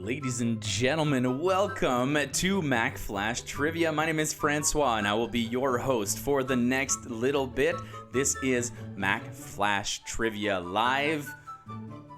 Ladies and gentlemen, welcome to Mack Flash Trivia. My name is François, and I will be your host for the next little bit. This is Mack Flash Trivia Live,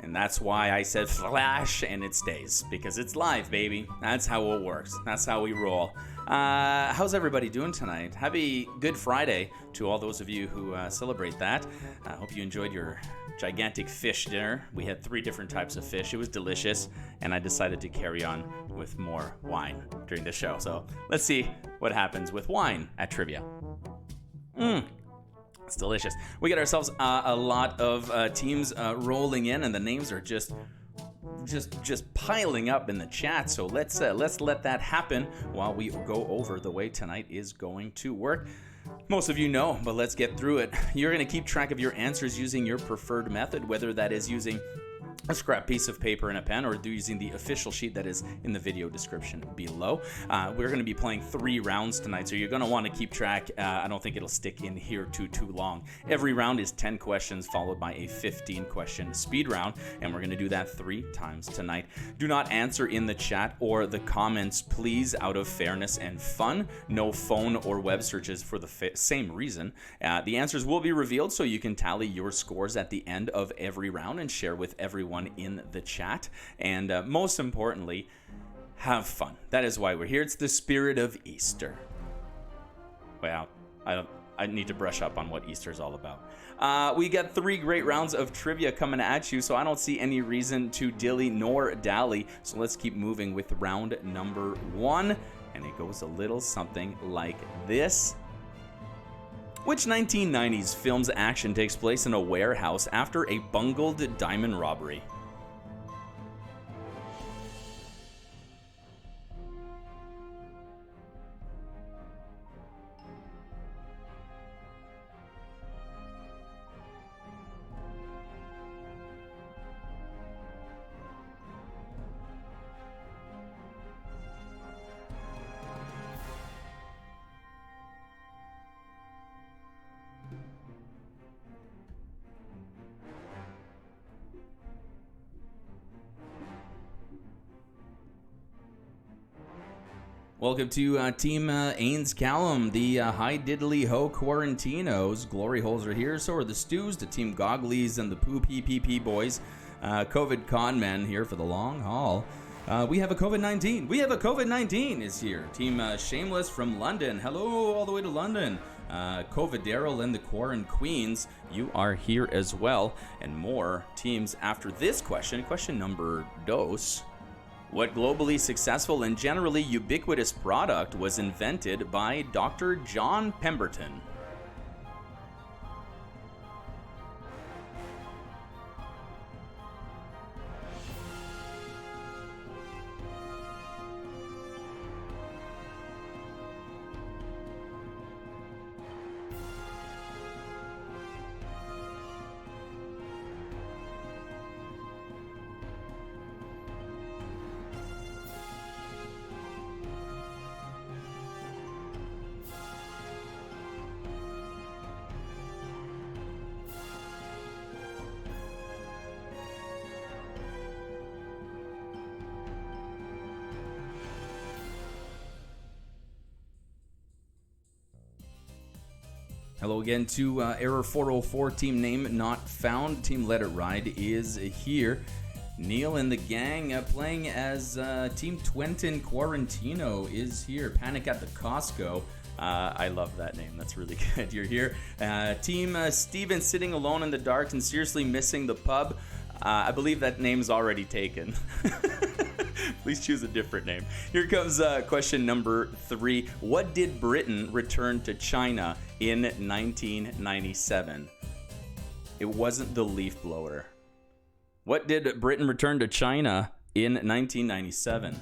and that's why I said flash, and it stays, because it's live, baby. That's how it works. That's how we roll. How's everybody doing tonight? Happy Good Friday to all those of you who celebrate that. I hope you enjoyed your gigantic fish dinner. We had 3 different types of fish. It was delicious, and I decided to carry on with more wine during the show. So let's see what happens with wine at trivia. It's delicious. We got ourselves a lot of teams rolling in, and the names are just piling up in the chat. So let's let that happen while we go over the way tonight is going to work. Most of you know, but let's get through it. You're going to keep track of your answers using your preferred method, whether that is using a scrap piece of paper and a pen, or using the official sheet that is in the video description below. We're going to be playing 3 rounds tonight, so you're going to want to keep track. I don't think it'll stick in here too long. Every round is 10 questions, followed by a 15-question speed round, and we're going to do that 3 times tonight. Do not answer in the chat or the comments, please, out of fairness and fun. No phone or web searches for the same reason. The answers will be revealed, so you can tally your scores at the end of every round and share with everyone in the chat. And most importantly, have fun. That is why we're here. It's the spirit of Easter. Well, I need to brush up on what Easter is all about. We got 3 great rounds of trivia coming at you, so I don't see any reason to dilly nor dally. So let's keep moving with round number 1, and it goes a little something like this. Which 1990s film's action takes place in a warehouse after a bungled diamond robbery? Welcome to Team Ains Callum, the High Diddly Ho Quarantinos. Glory holes are here, so are the Stews, the Team Gogglies, and the Poo PPP boys. COVID con men here for the long haul. We have a COVID-19. We have a COVID-19 is here. Team Shameless from London. Hello, all the way to London. COVID Daryl and the Quarren Queens, you are here as well. And more teams after this question. Question number 2. What globally successful and generally ubiquitous product was invented by Dr. John Pemberton? Hello again to Error 404, team name not found. Team Let It Ride is here. Neil and the gang playing as Team Twentin Quarantino is here. Panic at the Costco. I love that name. That's really good. You're here. Team Steven Sitting Alone in the Dark and Seriously Missing the Pub. I believe that name's already taken. Please choose a different name. Here comes question number 3. What did Britain return to China in 1997? It wasn't the leaf blower. What did Britain return to China in 1997?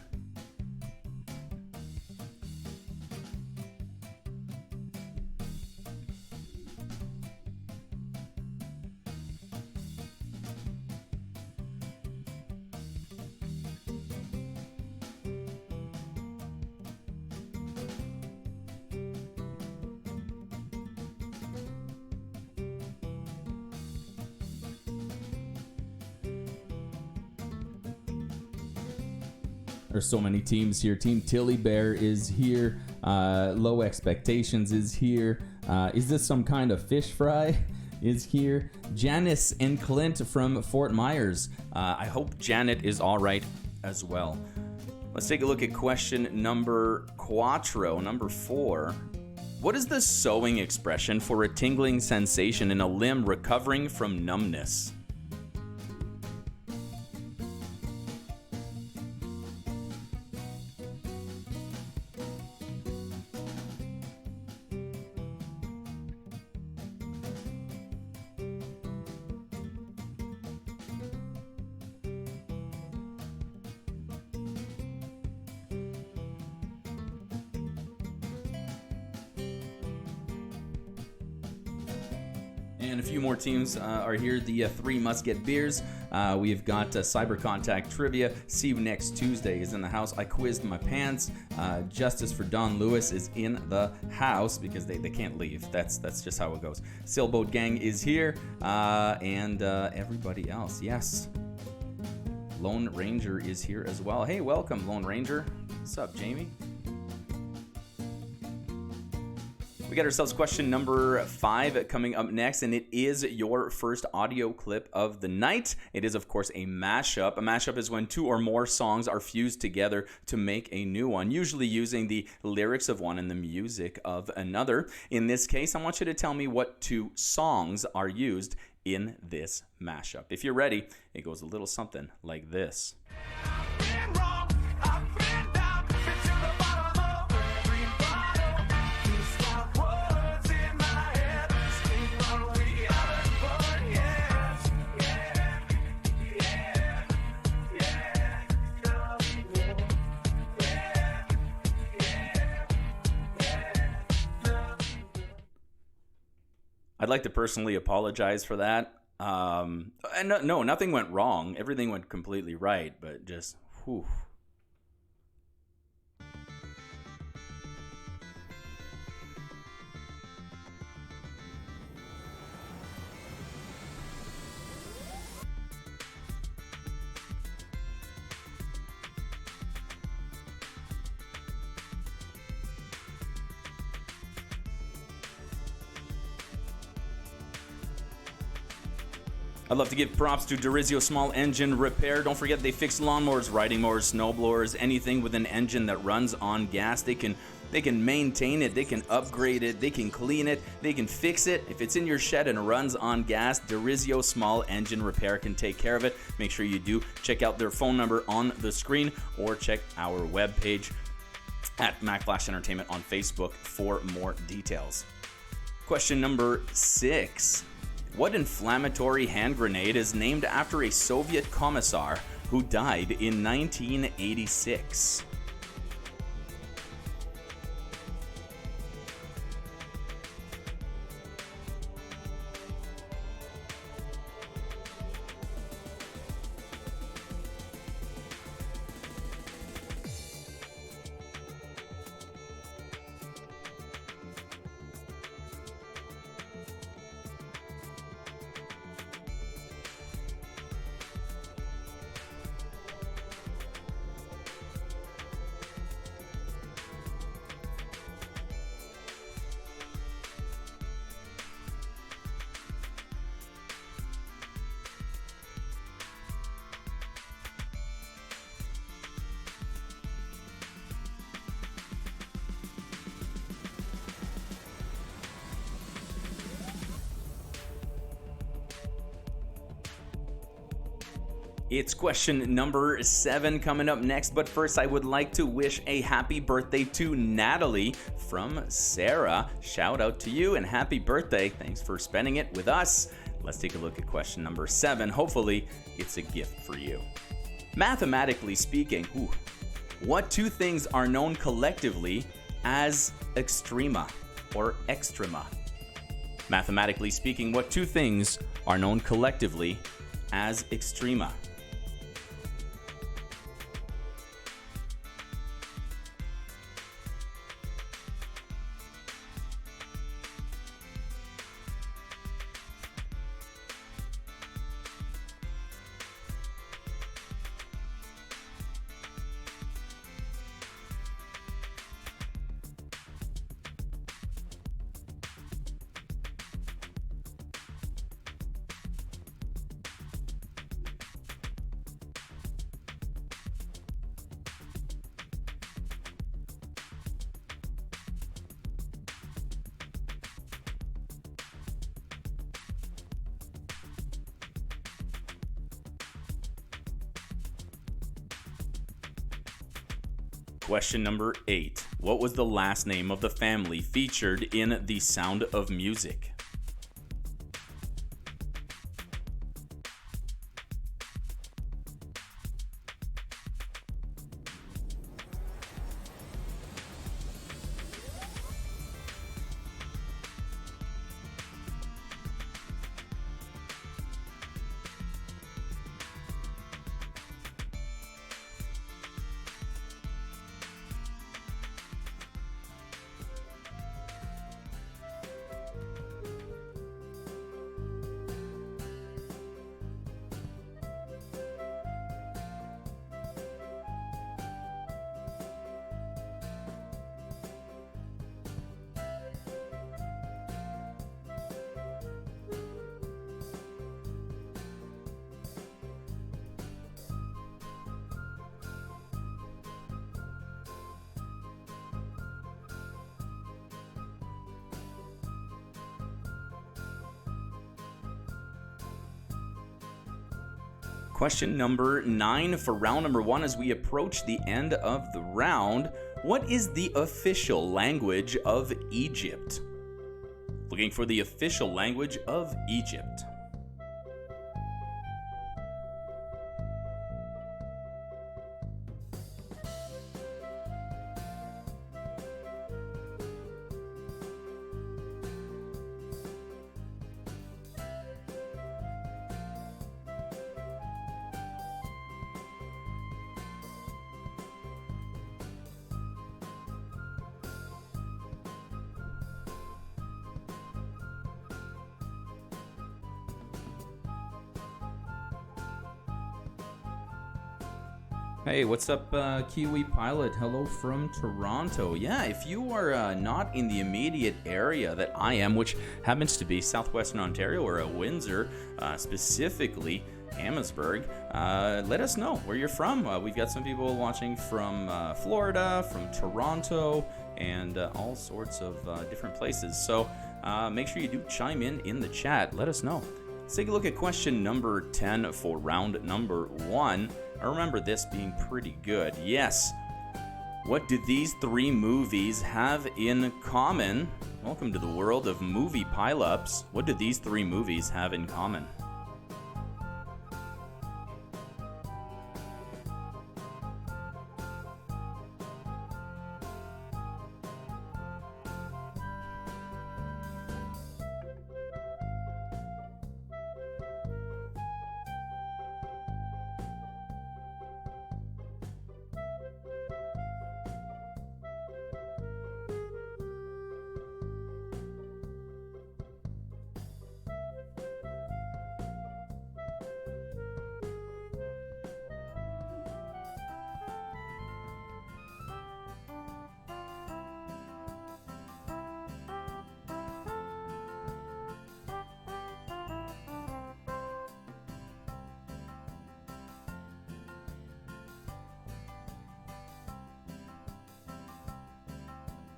There's so many teams here. Team Tilly Bear is here. Low Expectations is here. Is this some kind of fish fry? Is here. Janice and Clint from Fort Myers. I hope Janet is all right as well. Let's take a look at question number 4. What is the sewing expression for a tingling sensation in a limb recovering from numbness? And a few more teams are here. The 3 Must Get Beers. We've got Cyber Contact Trivia. See you next Tuesday is in the house. I quizzed my pants. Justice for Don Lewis is in the house because they can't leave. That's just how it goes. Sailboat Gang is here. And everybody else. Yes. Lone Ranger is here as well. Hey, welcome, Lone Ranger. What's up, Jamie? We got ourselves question number 5 coming up next, and it is your first audio clip of the night. It is, of course, a mashup. A mashup is when 2 or more songs are fused together to make a new one, usually using the lyrics of one and the music of another. In this case, I want you to tell me what 2 songs are used in this mashup. If you're ready, it goes a little something like this. I'd like to personally apologize for that. And no, nothing went wrong. Everything went completely right, but just, whew. I'd love to give props to Derizio Small Engine Repair. Don't forget they fix lawnmowers, riding mowers, snowblowers, anything with an engine that runs on gas. They can maintain it, they can upgrade it, they can clean it, they can fix it. If it's in your shed and runs on gas, Derizio Small Engine Repair can take care of it. Make sure you do check out their phone number on the screen or check our webpage at Mack Flash Entertainment on Facebook for more details. Question number 6. What inflammatory hand grenade is named after a Soviet commissar who died in 1986? It's question number 7 coming up next, but first I would like to wish a happy birthday to Natalie from Sarah. Shout out to you and happy birthday. Thanks for spending it with us. Let's take a look at question number 7. Hopefully it's a gift for you. Mathematically speaking, what 2 things are known collectively as extrema or extrema? Mathematically speaking, what 2 things are known collectively as extrema? Question number 8. What was the last name of the family featured in The Sound of Music? Question number 9 for round number 1 as we approach the end of the round. What is the official language of Egypt? Looking for the official language of Egypt. Hey, what's up, Kiwi Pilot? Hello from Toronto. Yeah, if you are not in the immediate area that I am, which happens to be southwestern Ontario or Windsor, specifically Amherstburg, let us know where you're from. We've got some people watching from Florida, from Toronto, and all sorts of different places. So make sure you do chime in the chat. Let us know. Let's take a look at question number 10 for round number 1. I remember this being pretty good. Yes. What do these 3 movies have in common? Welcome to the world of movie pileups. What do these 3 movies have in common?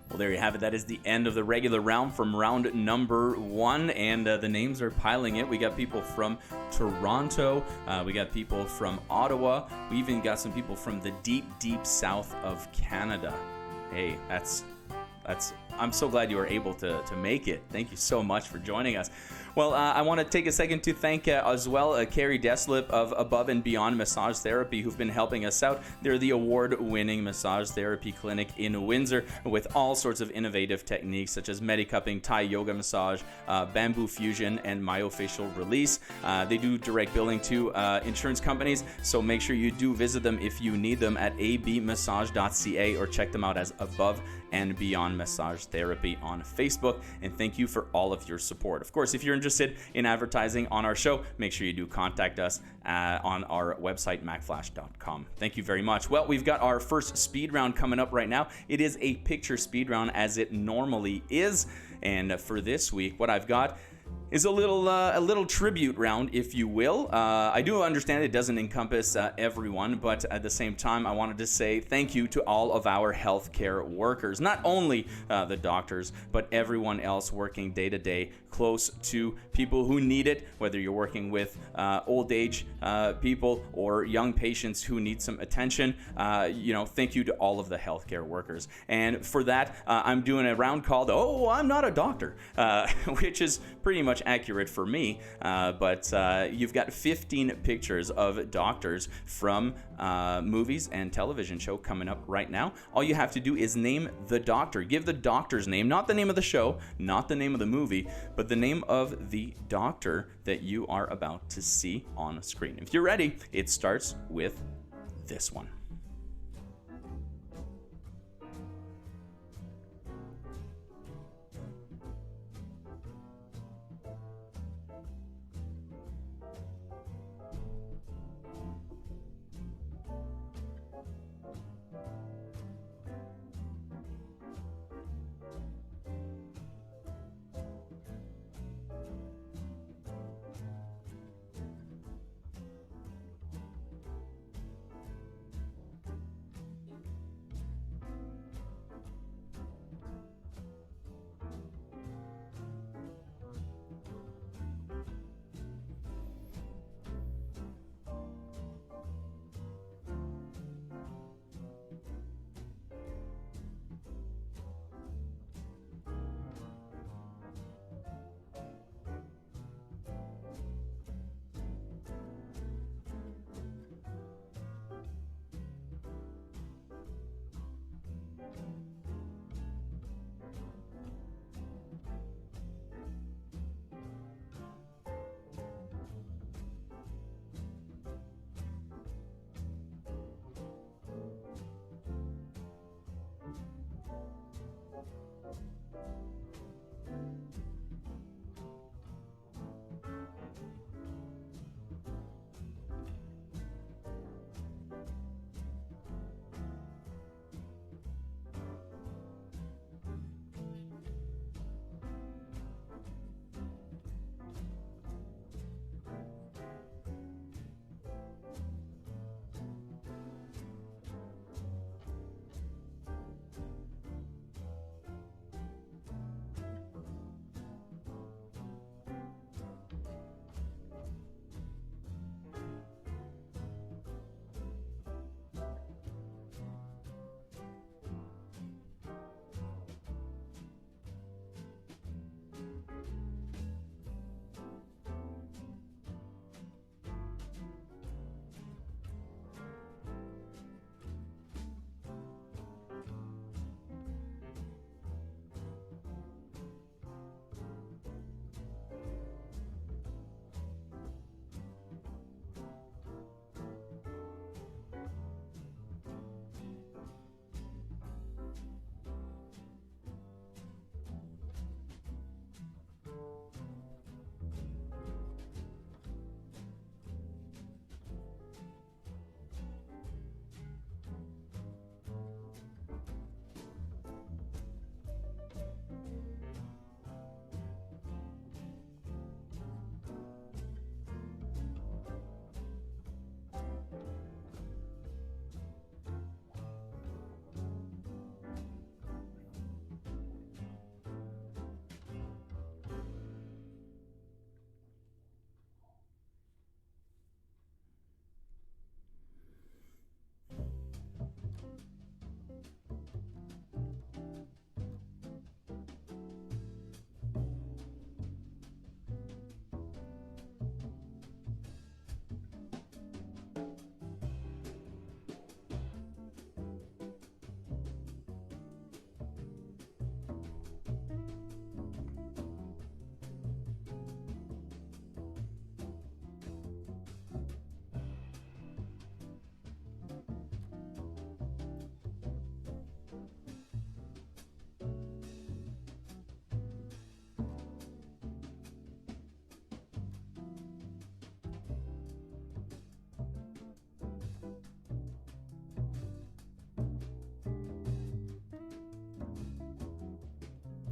Well, there you have it. That is the end of the regular round from round number 1, and the names are piling in. We got people from Toronto. We got people from Ottawa. We even got some people from the deep, deep south of Canada. Hey, I'm so glad you were able to make it. Thank you so much for joining us. Well, I want to take a second to thank as well Carrie Deslip of Above and Beyond Massage Therapy, who've been helping us out. They're the award-winning massage therapy clinic in Windsor with all sorts of innovative techniques such as Medicupping, Thai yoga massage, bamboo fusion, and myofacial release. They do direct billing to insurance companies, so make sure you do visit them if you need them at abmassage.ca or check them out as Above and Beyond Massage Therapy on Facebook. And thank you for all of your support. Of course, if you're interested in advertising on our show, make sure you do contact us on our website, macflash.com. Thank you very much. Well, we've got our first speed round coming up right now. It is a picture speed round as it normally is. And for this week, what I've got, is a little tribute round, if you will. I do understand it doesn't encompass everyone, but at the same time, I wanted to say thank you to all of our healthcare workers, not only the doctors, but everyone else working day to day close to people who need it, whether you're working with old age people or young patients who need some attention. Thank you to all of the healthcare workers. And for that, I'm doing a round called, "Oh, I'm not a doctor," which is pretty much accurate for me, but you've got 15 pictures of doctors from movies and television show coming up right now. All you have to do is name the doctor. Give the doctor's name, not the name of the show, not the name of the movie, but the name of the doctor that you are about to see on screen. If you're ready, it starts with this one.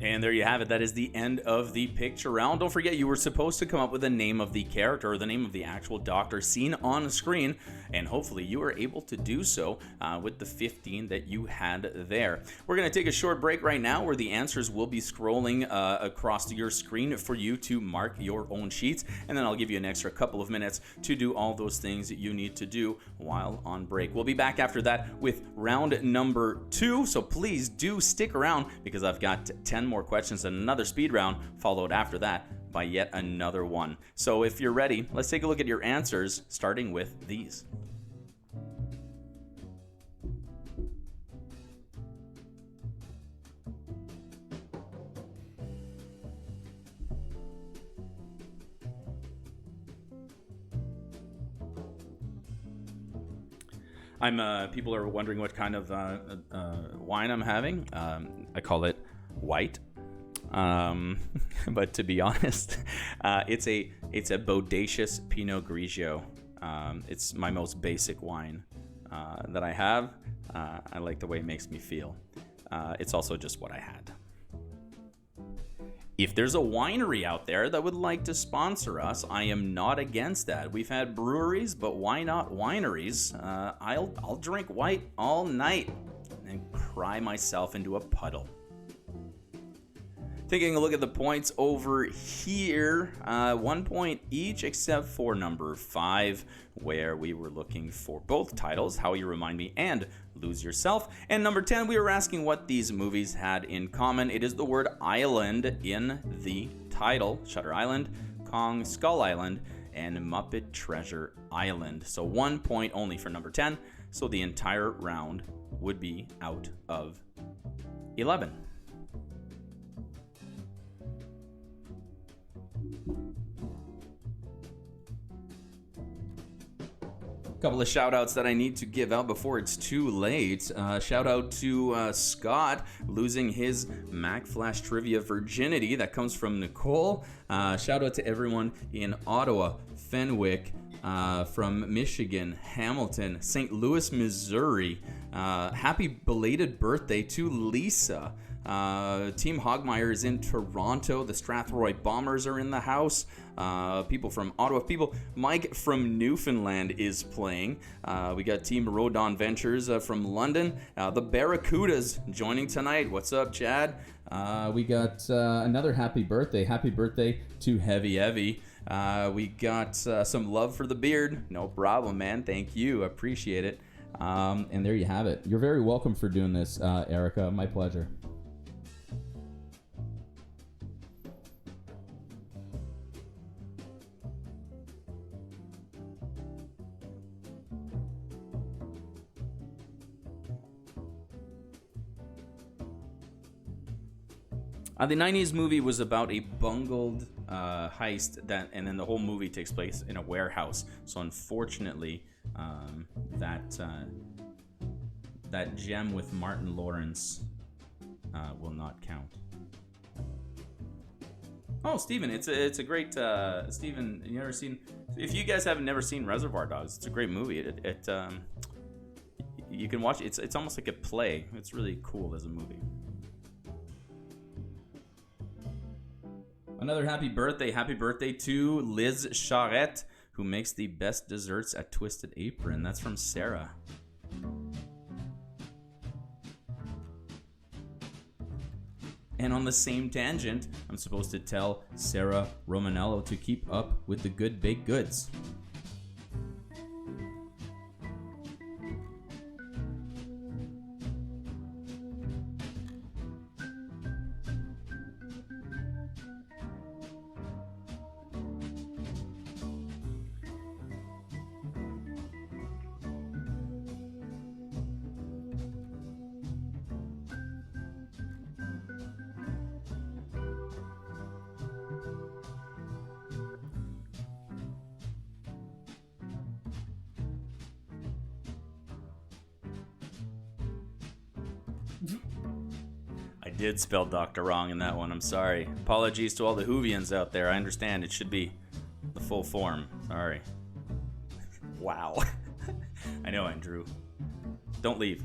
And there you have it. That is the end of the picture round. Don't forget, you were supposed to come up with the name of the character or the name of the actual doctor seen on screen, and hopefully you were able to do so with the 15 that you had there. We're going to take a short break right now where the answers will be scrolling across your screen for you to mark your own sheets, and then I'll give you an extra couple of minutes to do all those things that you need to do while on break. We'll be back after that with round number 2, so please do stick around because I've got 10 more questions and another speed round followed after that by yet another one. So if you're ready, let's take a look at your answers, starting with these. People are wondering what kind of wine I'm having. I call it white. But to be honest, it's a bodacious Pinot Grigio. It's my most basic wine that I have. I like the way it makes me feel. It's also just what I had. If there's a winery out there that would like to sponsor us, I am not against that. We've had breweries, but why not wineries? I'll drink white all night and cry myself into a puddle. Taking a look at the points over here, 1 point each except for number 5, where we were looking for both titles, How You Remind Me and Lose Yourself. And number 10, we were asking what these movies had in common. It is the word island in the title: Shutter Island, Kong Skull Island, and Muppet Treasure Island. So 1 point only for number 10, so the entire round would be out of 11. Couple of shout outs that I need to give out before it's too late. Shout out to Scott losing his Mack Flash Trivia virginity. That comes from Nicole. Shout out to everyone in Ottawa, Fenwick, from Michigan, Hamilton, St. Louis, Missouri. Happy belated birthday to Lisa. Team Hogmeyer is in Toronto. The Strathroy Bombers are in the house. People from Ottawa. Mike from Newfoundland is playing. We got Team Rodon Ventures from London. The Barracudas joining tonight. What's up, Chad? We got another happy birthday. Happy birthday to Heavy Evie. We got some love for the beard. No problem, man. Thank you. Appreciate it. And there you have it. You're very welcome for doing this, Erica. My pleasure. The 90s movie was about a bungled heist, and then the whole movie takes place in a warehouse. So unfortunately, that gem with Martin Lawrence will not count. Oh, Steven, it's a great Steven. You ever seen? If you guys have never seen Reservoir Dogs, it's a great movie. You can watch it. It's almost like a play. It's really cool as a movie. Another happy birthday to Liz Charette, who makes the best desserts at Twisted Apron. That's from Sarah. And on the same tangent, I'm supposed to tell Sarah Romanello to keep up with the good baked goods. I did spell doctor wrong in that one. I'm sorry. Apologies to all the Whovians out there. I understand it should be the full form. Sorry. Wow. I know, Andrew. Don't leave.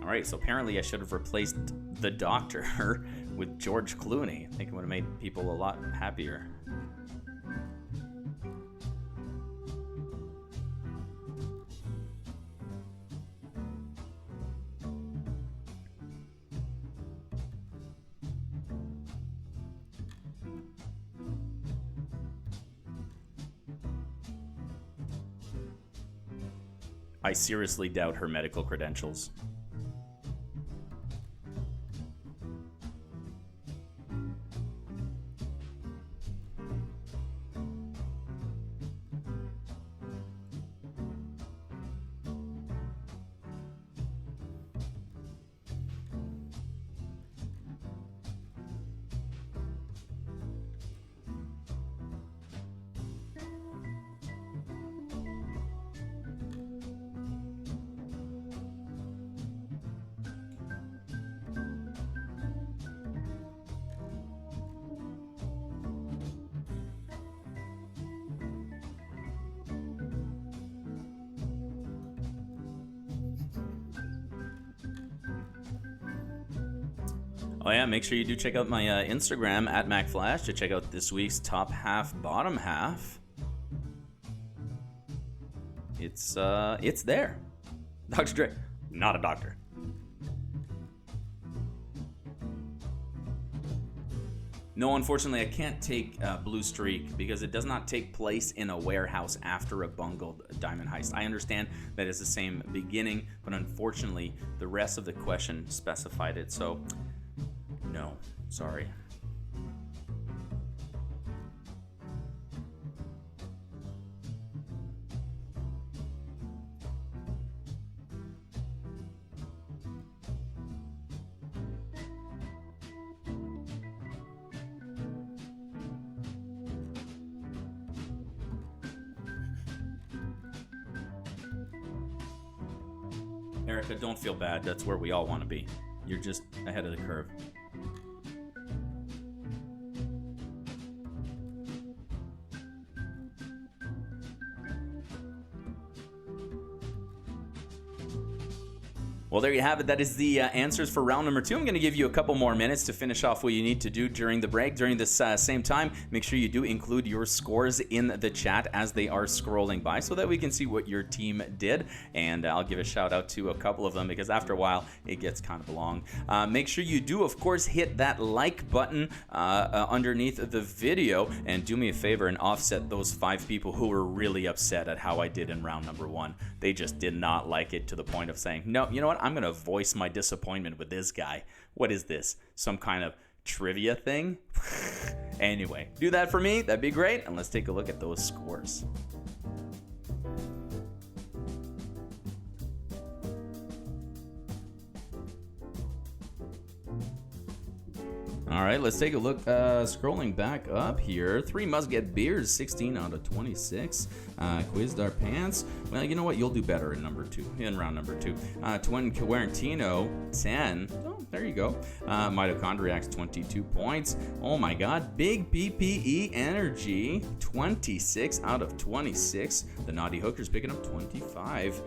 All right, so apparently I should have replaced the Doctor with George Clooney. I think it would have made people a lot happier. I seriously doubt her medical credentials. Oh yeah, make sure you do check out my Instagram at MacFlash to check out this week's top half, bottom half. It's there. Dr. Dre, not a doctor. No, unfortunately, I can't take Blue Streak because it does not take place in a warehouse after a bungled diamond heist. I understand that it's the same beginning, but unfortunately, the rest of the question specified it, so no, sorry. Erica, don't feel bad. That's where we all want to be. You're just ahead of the curve. Well, there you have it. That is the answers for round number 2. I'm going to give you a couple more minutes to finish off what you need to do during the break. During this same time, make sure you do include your scores in the chat as they are scrolling by so that we can see what your team did. And I'll give a shout out to a couple of them because after a while, it gets kind of long. Make sure you do, of course, hit that like button underneath the video. And do me a favor and offset those 5 people who were really upset at how I did in round number 1. They just did not like it to the point of saying, no, you know what? I'm going to voice my disappointment with this guy. What is this? Some kind of trivia thing? Anyway, do that for me. That'd be great. And let's take a look at those scores. All right, let's take a look. Scrolling back up here, 3 Must Get Beers, 16 out of 26. Quizzed Our Pants. Well, you know what? You'll do better in round number 2. Twin Quarantino, 10. Oh, there you go. Mitochondriacs, 22 points. Oh my God. Big PPE Energy, 26 out of 26. The Naughty Hookers picking up 25.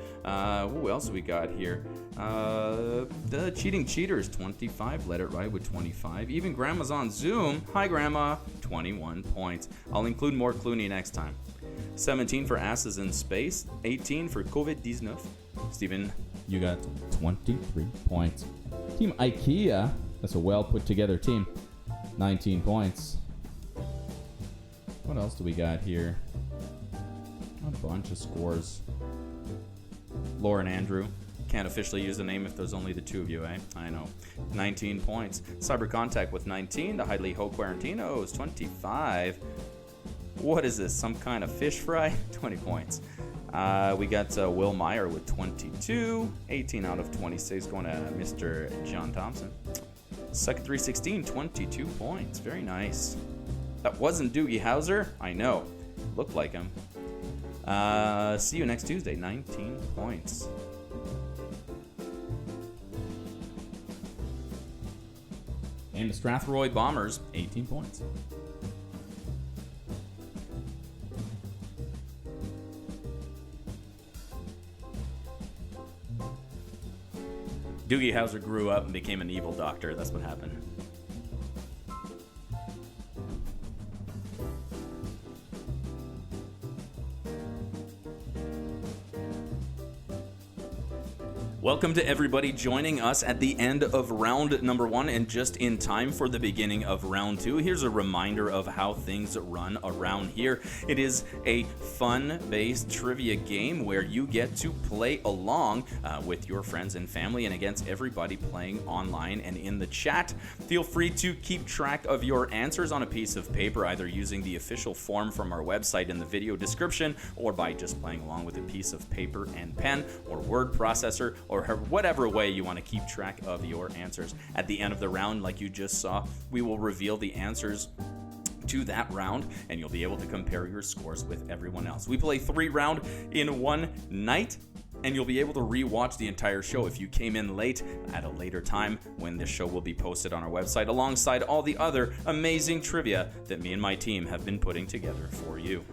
Who else we got here? The Cheating Cheaters, 25. Let It Ride with 25. Even Grandma's on Zoom. Hi, Grandma. 21 points. I'll include more Clooney next time. 17 for Asses in Space. 18 for COVID-19. Steven, you got 23 points. Team IKEA, that's a well put together team. 19 points. What else do we got here? A bunch of scores. Laura and Andrew. Can't officially use the name if there's only the 2 of you, eh? I know. 19 points. Cyber Contact with 19. The Hidley Ho Quarantinos, 25. What is this? Some kind of fish fry? 20 points. We got Will Meyer with 22. 18 out of 26 going to Mr. John Thompson. Second 316, 22 points. Very nice. That wasn't Doogie Howser. I know. Looked like him. See you next Tuesday. 19 points. And the Strathroy Bombers, 18 points. Doogie Howser grew up and became an evil doctor. That's what happened. Welcome to everybody joining us at the end of round number 1 and just in time for the beginning of round 2. Here's a reminder of how things run around here. It is a fun-based trivia game where you get to play along with your friends and family and against everybody playing online and in the chat. Feel free to keep track of your answers on a piece of paper, either using the official form from our website in the video description or by just playing along with a piece of paper and pen or word processor or whatever way you want to keep track of your answers. At the end of the round, like you just saw, we will reveal the answers to that round, and you'll be able to compare your scores with everyone else. We play 3 rounds in one night, and you'll be able to re-watch the entire show if you came in late at a later time when this show will be posted on our website alongside all the other amazing trivia that me and my team have been putting together for you.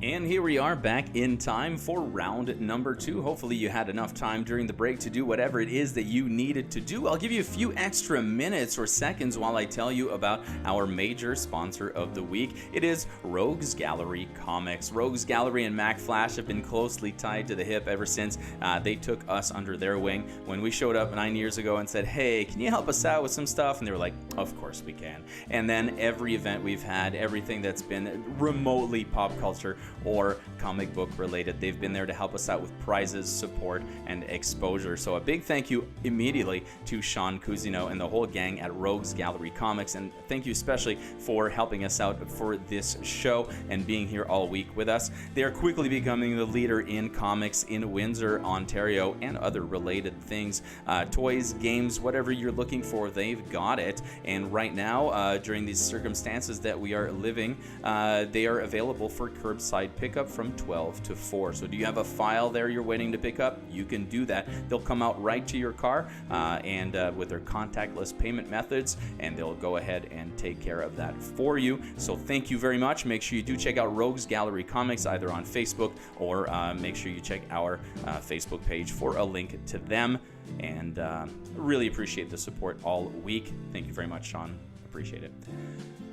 And here we are back in time for round number 2. Hopefully you had enough time during the break to do whatever it is that you needed to do. I'll give you a few extra minutes or seconds while I tell you about our major sponsor of the week. It is Rogues Gallery Comics. Rogues Gallery and Mack Flash have been closely tied to the hip ever since they took us under their wing. When we showed up 9 years ago and said, hey, can you help us out with some stuff? And they were like, of course we can. And then every event we've had, everything that's been remotely pop culture or comic book related, they've been there to help us out with prizes, support, and exposure. So a big thank you immediately to Sean Cousino and the whole gang at Rogues Gallery Comics, and thank you especially for helping us out for this show and being here all week with us. They are quickly becoming the leader in comics in Windsor, Ontario, and other related things. Toys, games, whatever you're looking for, they've got it. And right now, during these circumstances that we are living, they are available for curbside pickup from 12 to 4. So do you have a file there you're waiting to pick up? You can do that. They'll come out right to your car and with their contactless payment methods, and they'll go ahead and take care of that for you. So thank you very much. Make sure you do check out Rogues Gallery Comics either on Facebook or make sure you check our Facebook page for a link to them. And really appreciate the support all week. Thank you very much, Sean. Appreciate it.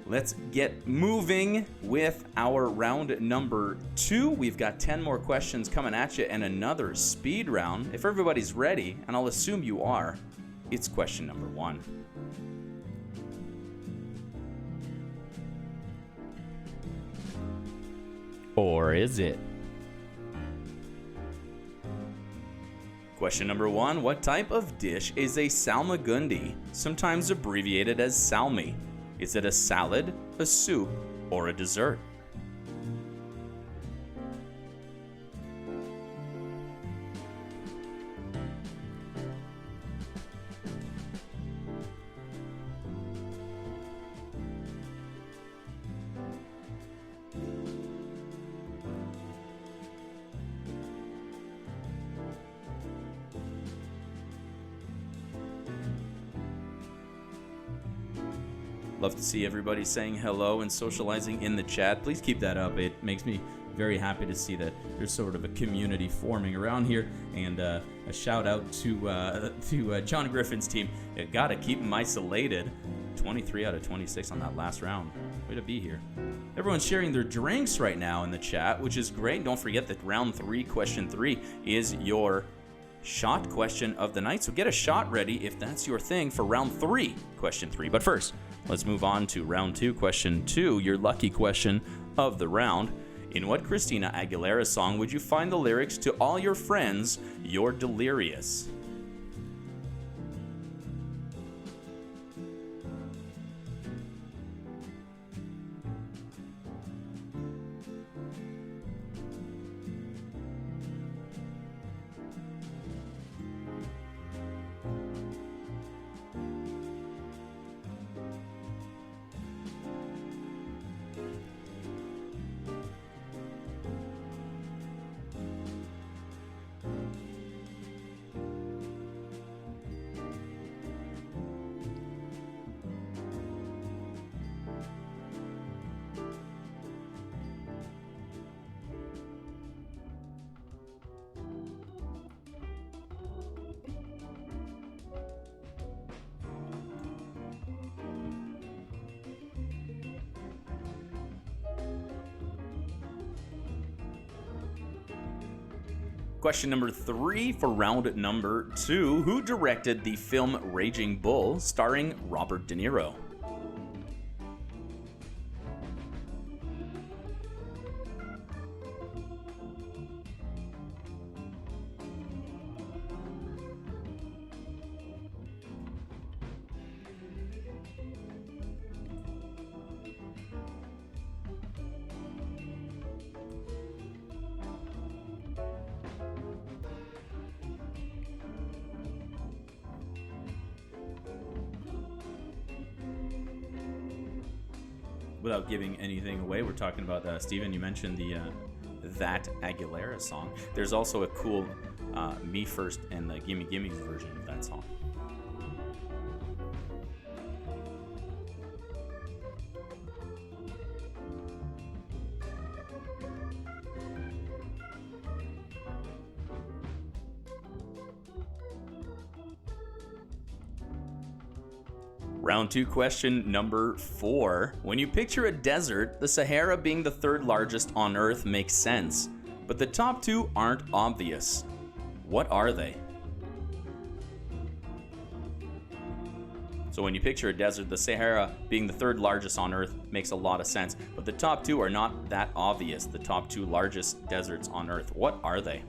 Let's get moving with our round number 2. We've got 10 more questions coming at you and another speed round. If everybody's ready, and I'll assume you are, it's question number 1. Or is it? Question number 1. What type of dish is a salmagundi, sometimes abbreviated as salmi? Is it a salad, a soup, or a dessert? Love to see everybody saying hello and socializing in the chat. Please keep that up. It makes me very happy to see that there's sort of a community forming around here. And a shout out to John Griffin's team. You gotta keep them isolated. 23 out of 26 on that last round. Way to be here. Everyone's sharing their drinks right now in the chat, which is great. Don't forget that round 3, question 3, is your shot question of the night. So get a shot ready if that's your thing for round 3, question 3. But first, let's move on to round 2, question 2, your lucky question of the round. In what Christina Aguilera song would you find the lyrics to All Your Friends, You're Delirious? Question number 3 for round number 2. Who directed the film Raging Bull starring Robert De Niro? Without giving anything away, we're talking about, Steven, you mentioned the That Aguilera song. There's also a cool Me First and the Gimme Gimme's version of that song. Round 2, question number 4. When you picture a desert, the Sahara being the 3rd largest on Earth makes sense, but the top 2 aren't obvious. What are they? So when you picture a desert, the Sahara being the 3rd largest on Earth makes a lot of sense, but the top 2 are not that obvious, the top 2 largest deserts on Earth. What are they?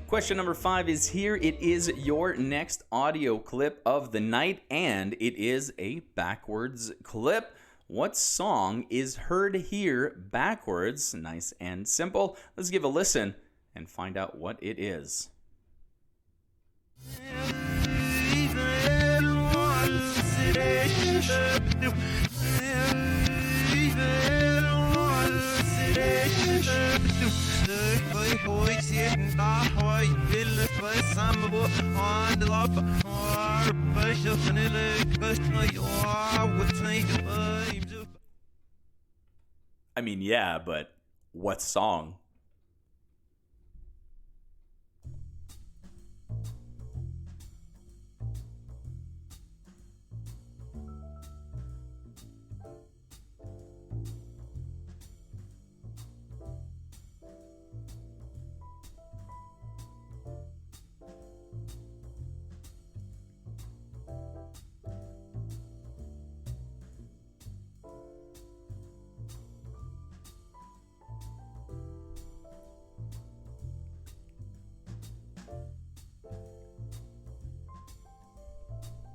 Question number 5 is here. It is your next audio clip of the night, and it is a backwards clip. What song is heard here backwards? Nice and simple. Let's give a listen and find out what it is. I mean, yeah, but what song?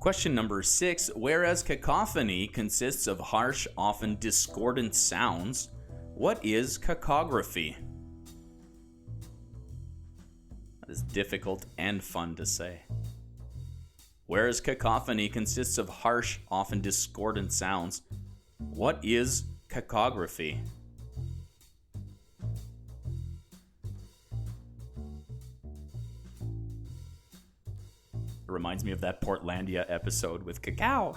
Question number 6. Whereas cacophony consists of harsh, often discordant sounds, what is cacography? That is difficult and fun to say. Whereas cacophony consists of harsh, often discordant sounds, what is cacography? It reminds me of that Portlandia episode with cacao.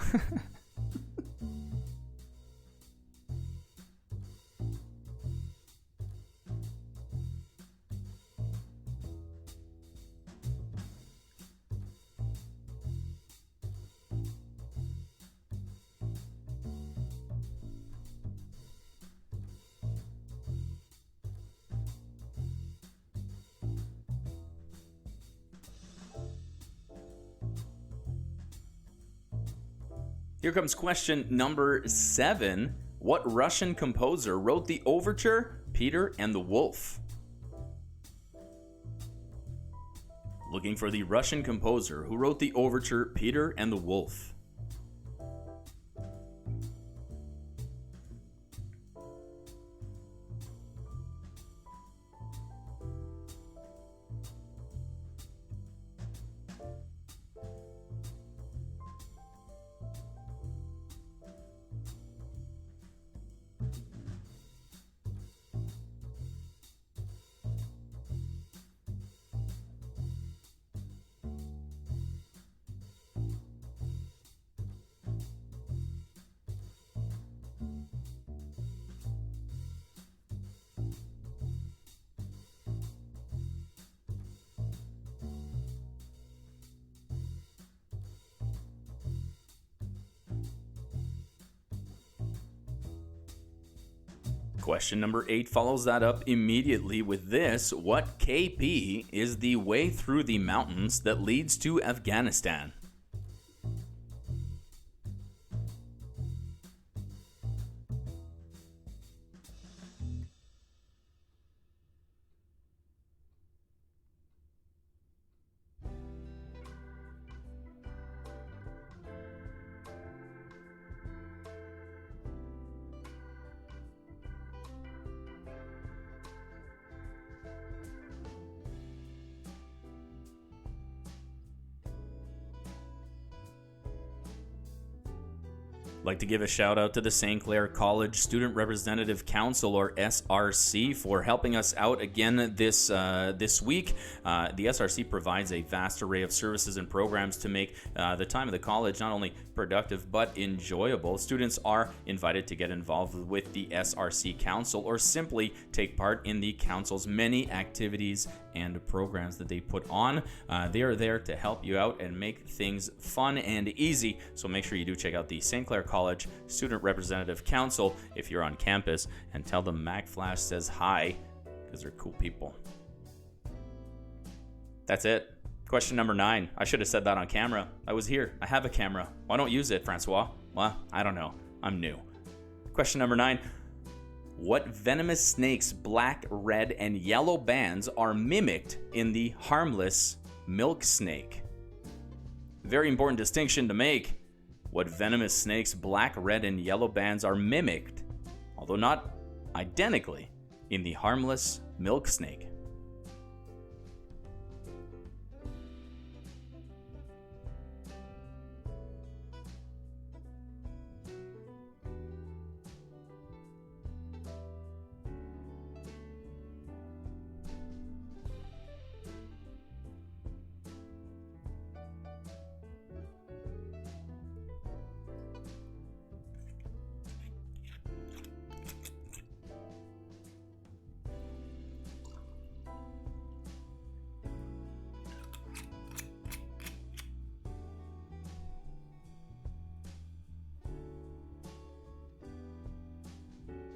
Here comes question number 7. What Russian composer wrote the overture, Peter and the Wolf? Looking for the Russian composer who wrote the overture, Peter and the Wolf. Question number 8 follows that up immediately with this. What KP is the way through the mountains that leads to Afghanistan? I'd like to give a shout out to the St. Clair College Student Representative Council, or SRC, for helping us out again this week. The SRC provides a vast array of services and programs to make the time of the college not only productive but enjoyable. Students are invited to get involved with the SRC Council or simply take part in the council's many activities and programs that they put on. They are there to help you out and make things fun and easy. So make sure you do check out the St. Clair College Student Representative Council if you're on campus, and tell them Mack Flash says hi, because they're cool people. That's it. Question number 9. I should have said that on camera. I was here. I have a camera. Why don't use it, François? Well, I don't know. I'm new. Question number 9. What venomous snake's black, red, and yellow bands are mimicked in the harmless milk snake? Very important distinction to make. What venomous snake's black, red, and yellow bands are mimicked, although not identically, in the harmless milk snake?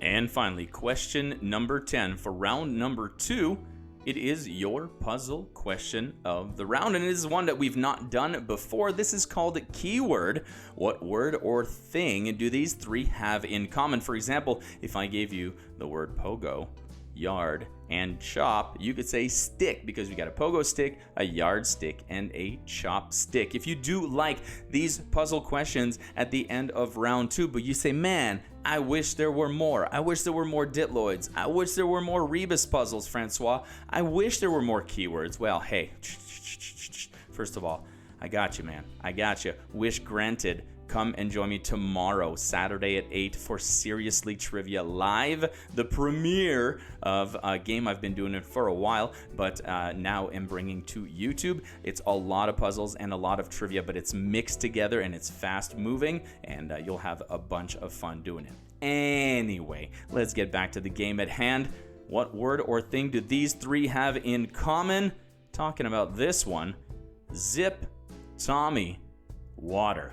And finally, question number 10 for round number 2. It is your puzzle question of the round, and it is one that we've not done before. This is called keyword. What word or thing do these three have in common? For example, if I gave you the word pogo, yard, and chop. You could say stick because we got a pogo stick, a yardstick, and a chopstick. If you do like these puzzle questions at the end of round 2, but you say, man, I wish there were more. I wish there were more Ditloids. I wish there were more Rebus puzzles, Francois. I wish there were more keywords. Well, hey, first of all, I got you, man. I got you. Wish granted. Come and join me tomorrow, Saturday at 8 for Seriously Trivia Live, the premiere of a game I've been doing it for a while, but now am bringing to YouTube. It's a lot of puzzles and a lot of trivia, but it's mixed together and it's fast moving, and you'll have a bunch of fun doing it. Anyway, let's get back to the game at hand. What word or thing do these 3 have in common? Talking about this one, zip, Tommy, water.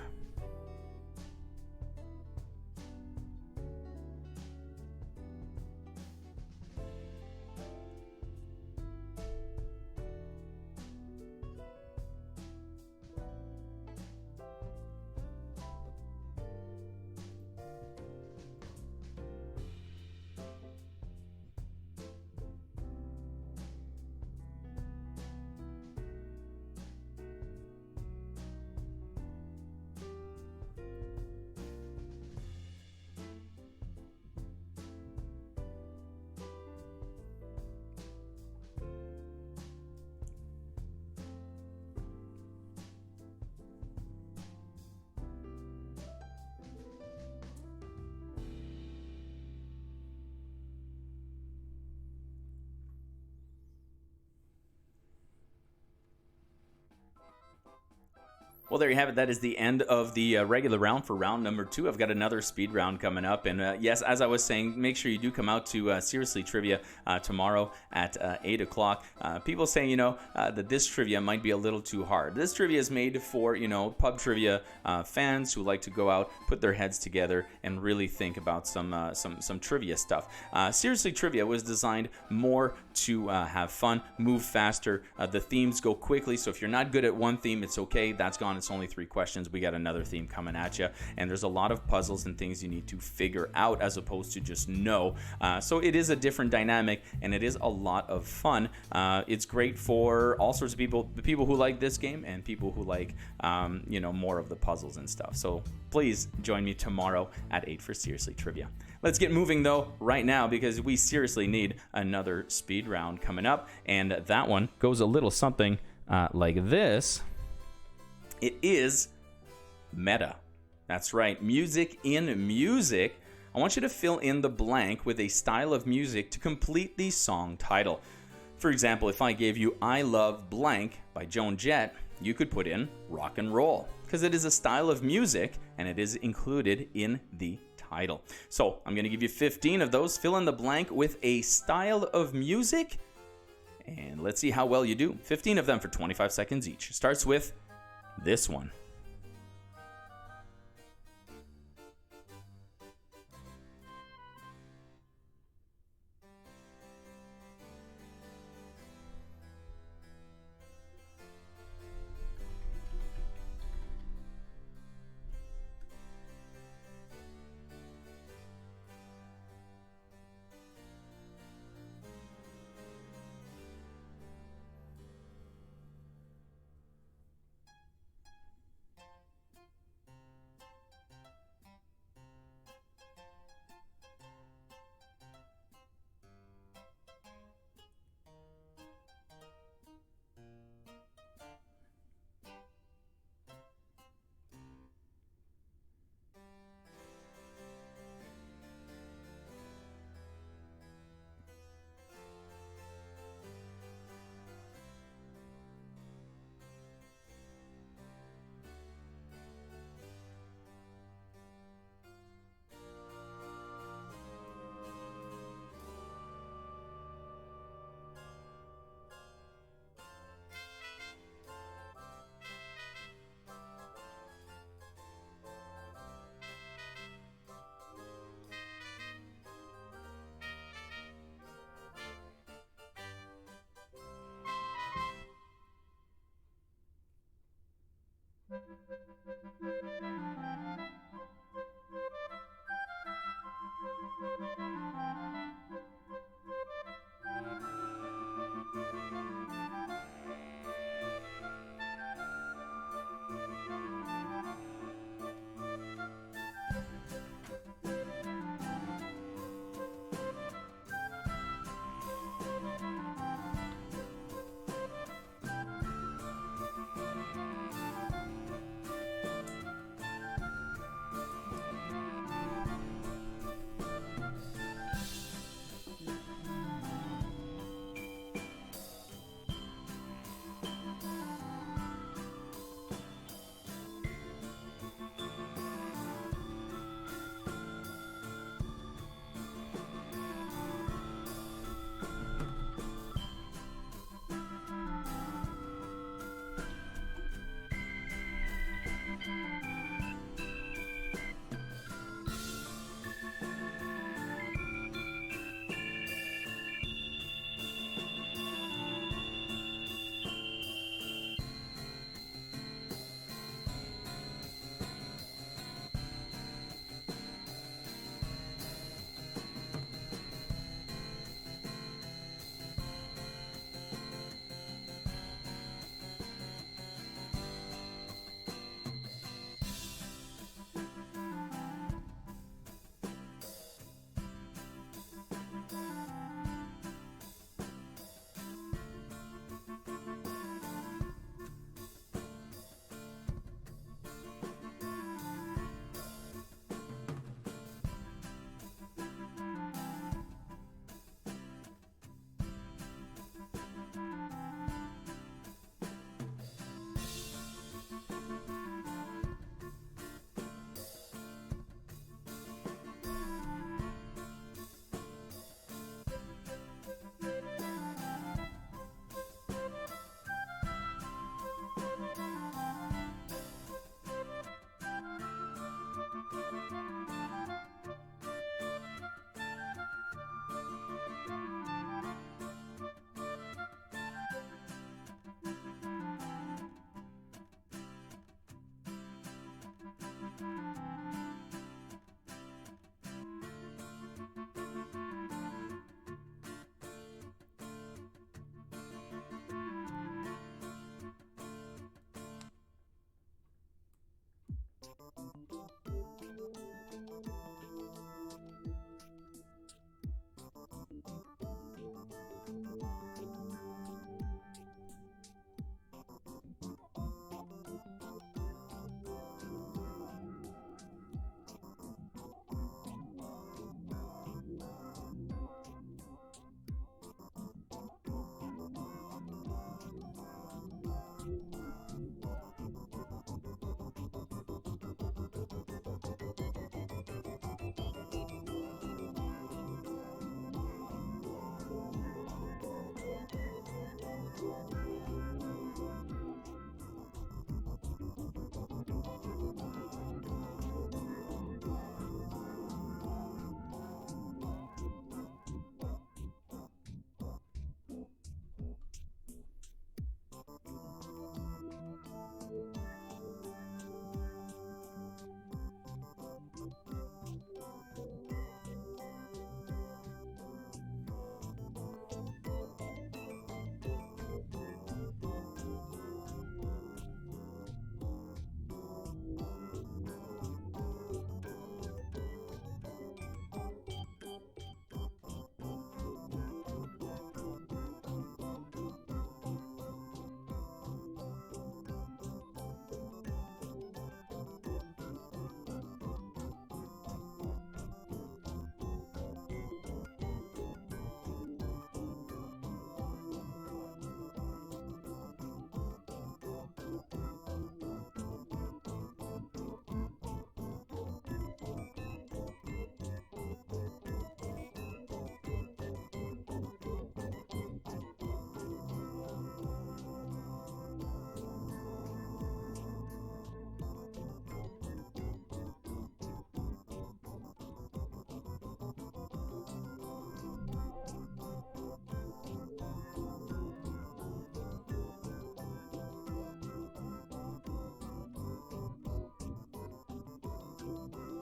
Well, there you have it. That is the end of the regular round for round number 2. I've got another speed round coming up. And yes, as I was saying, make sure you do come out to Seriously Trivia tomorrow at 8 o'clock. People saying, that this trivia might be a little too hard. This trivia is made for, pub trivia fans who like to go out, put their heads together, and really think about some trivia stuff. Seriously Trivia was designed more to have fun, move faster. The themes go quickly, so if you're not good at one theme, it's okay. That's gone. It's only 3 questions. We got another theme coming at you, and there's a lot of puzzles and things you need to figure out as opposed to just know. So it is a different dynamic, and it is a lot of fun. It's great for all sorts of people, the people who like this game and people who like, more of the puzzles and stuff. So please join me tomorrow at 8 for Seriously Trivia. Let's get moving, though, right now, because we seriously need another speed round coming up, and that one goes a little something like this. It is meta. That's right, music in music. I want you to fill in the blank with a style of music to complete the song title. For example, if I gave you I Love Blank by Joan Jett, you could put in rock and roll, because it is a style of music and it is included in the title. So I'm going to give you 15 of those. Fill in the blank with a style of music, and let's see how well you do. 15 of them for 25 seconds each. Starts with this one.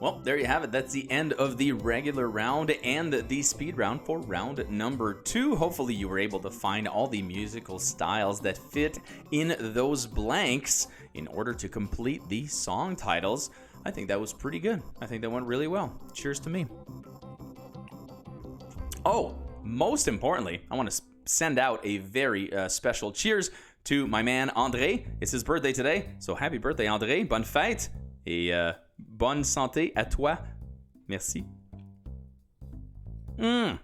Well, there you have it. That's the end of the regular round and the speed round for round number 2. Hopefully you were able to find all the musical styles that fit in those blanks in order to complete the song titles. I think that was pretty good. I think that went really well. Cheers to me. Oh, most importantly, I want to send out a very special cheers to my man André. It's his birthday today, so happy birthday André. Bonne fête et bonne santé à toi. Merci. Well,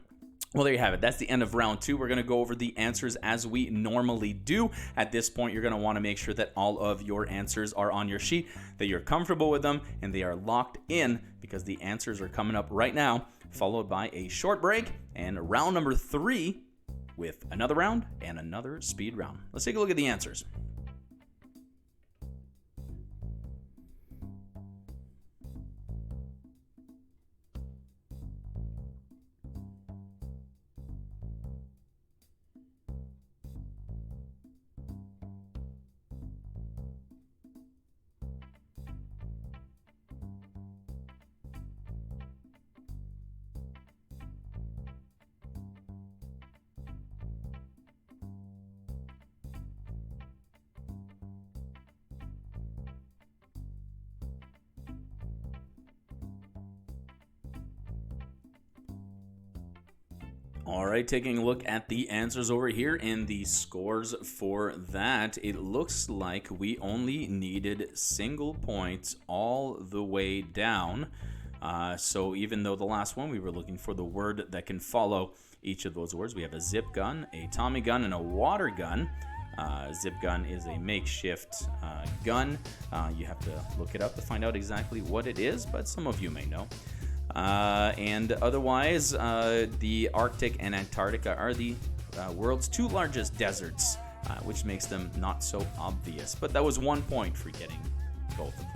there you have it. That's the end of round 2. We're going to go over the answers as we normally do. At this point, you're going to want to make sure that all of your answers are on your sheet, that you're comfortable with them, and they are locked in because the answers are coming up right now, followed by a short break and round number 3 with another round and another speed round. Let's take a look at the answers. All right, taking a look at the answers over here and the scores for that, it looks like we only needed single points all the way down. So even though the last one we were looking for the word that can follow each of those words, we have a zip gun, a Tommy gun, and a water gun. Zip gun is a makeshift gun. You have to look it up to find out exactly what it is, but some of you may know. And otherwise, the Arctic and Antarctica are the world's 2 largest deserts, which makes them not so obvious. But that was 1 point for getting both of them.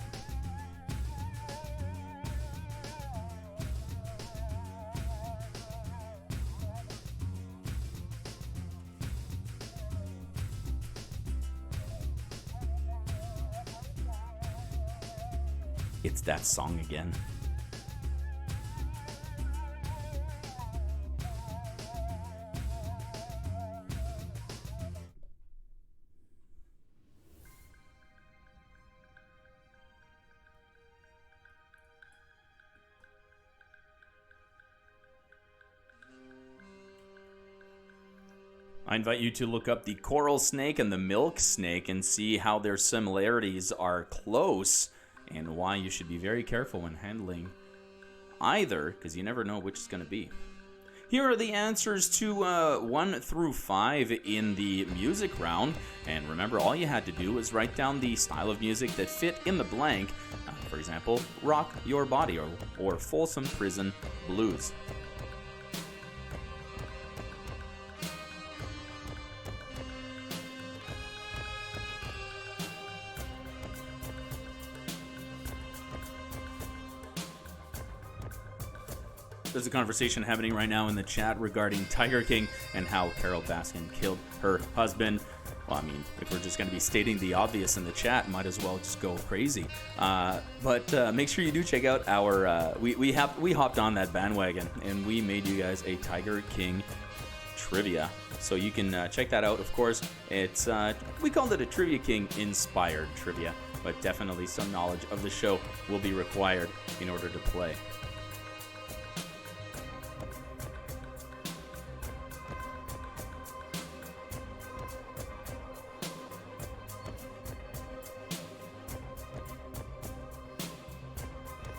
It's that song again. I invite you to look up the coral snake and the milk snake and see how their similarities are close and why you should be very careful when handling either, because you never know which is going to be. Here are the answers to 1 through 5 in the music round. And remember, all you had to do was write down the style of music that fit in the blank. For example, Rock Your Body or Folsom Prison Blues. There's a conversation happening right now in the chat regarding Tiger King and how Carol Baskin killed her husband. Well, I mean, if we're just going to be stating the obvious in the chat, might as well just go crazy. But make sure you do check out our. We hopped on that bandwagon and we made you guys a Tiger King trivia, so you can check that out. Of course, it's we called it a Trivia King inspired trivia, but definitely some knowledge of the show will be required in order to play.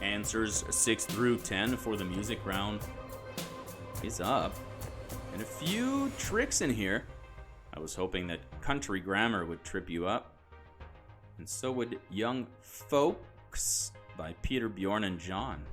Answers 6 through 10 for the music round is up. And a few tricks in here. I was hoping that country grammar would trip you up. And so would Young Folks by Peter, Bjorn, and John.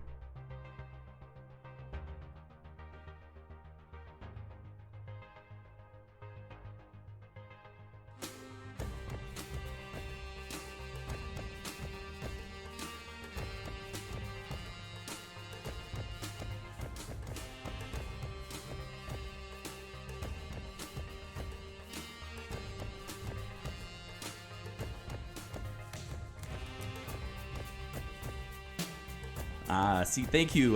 See, thank you,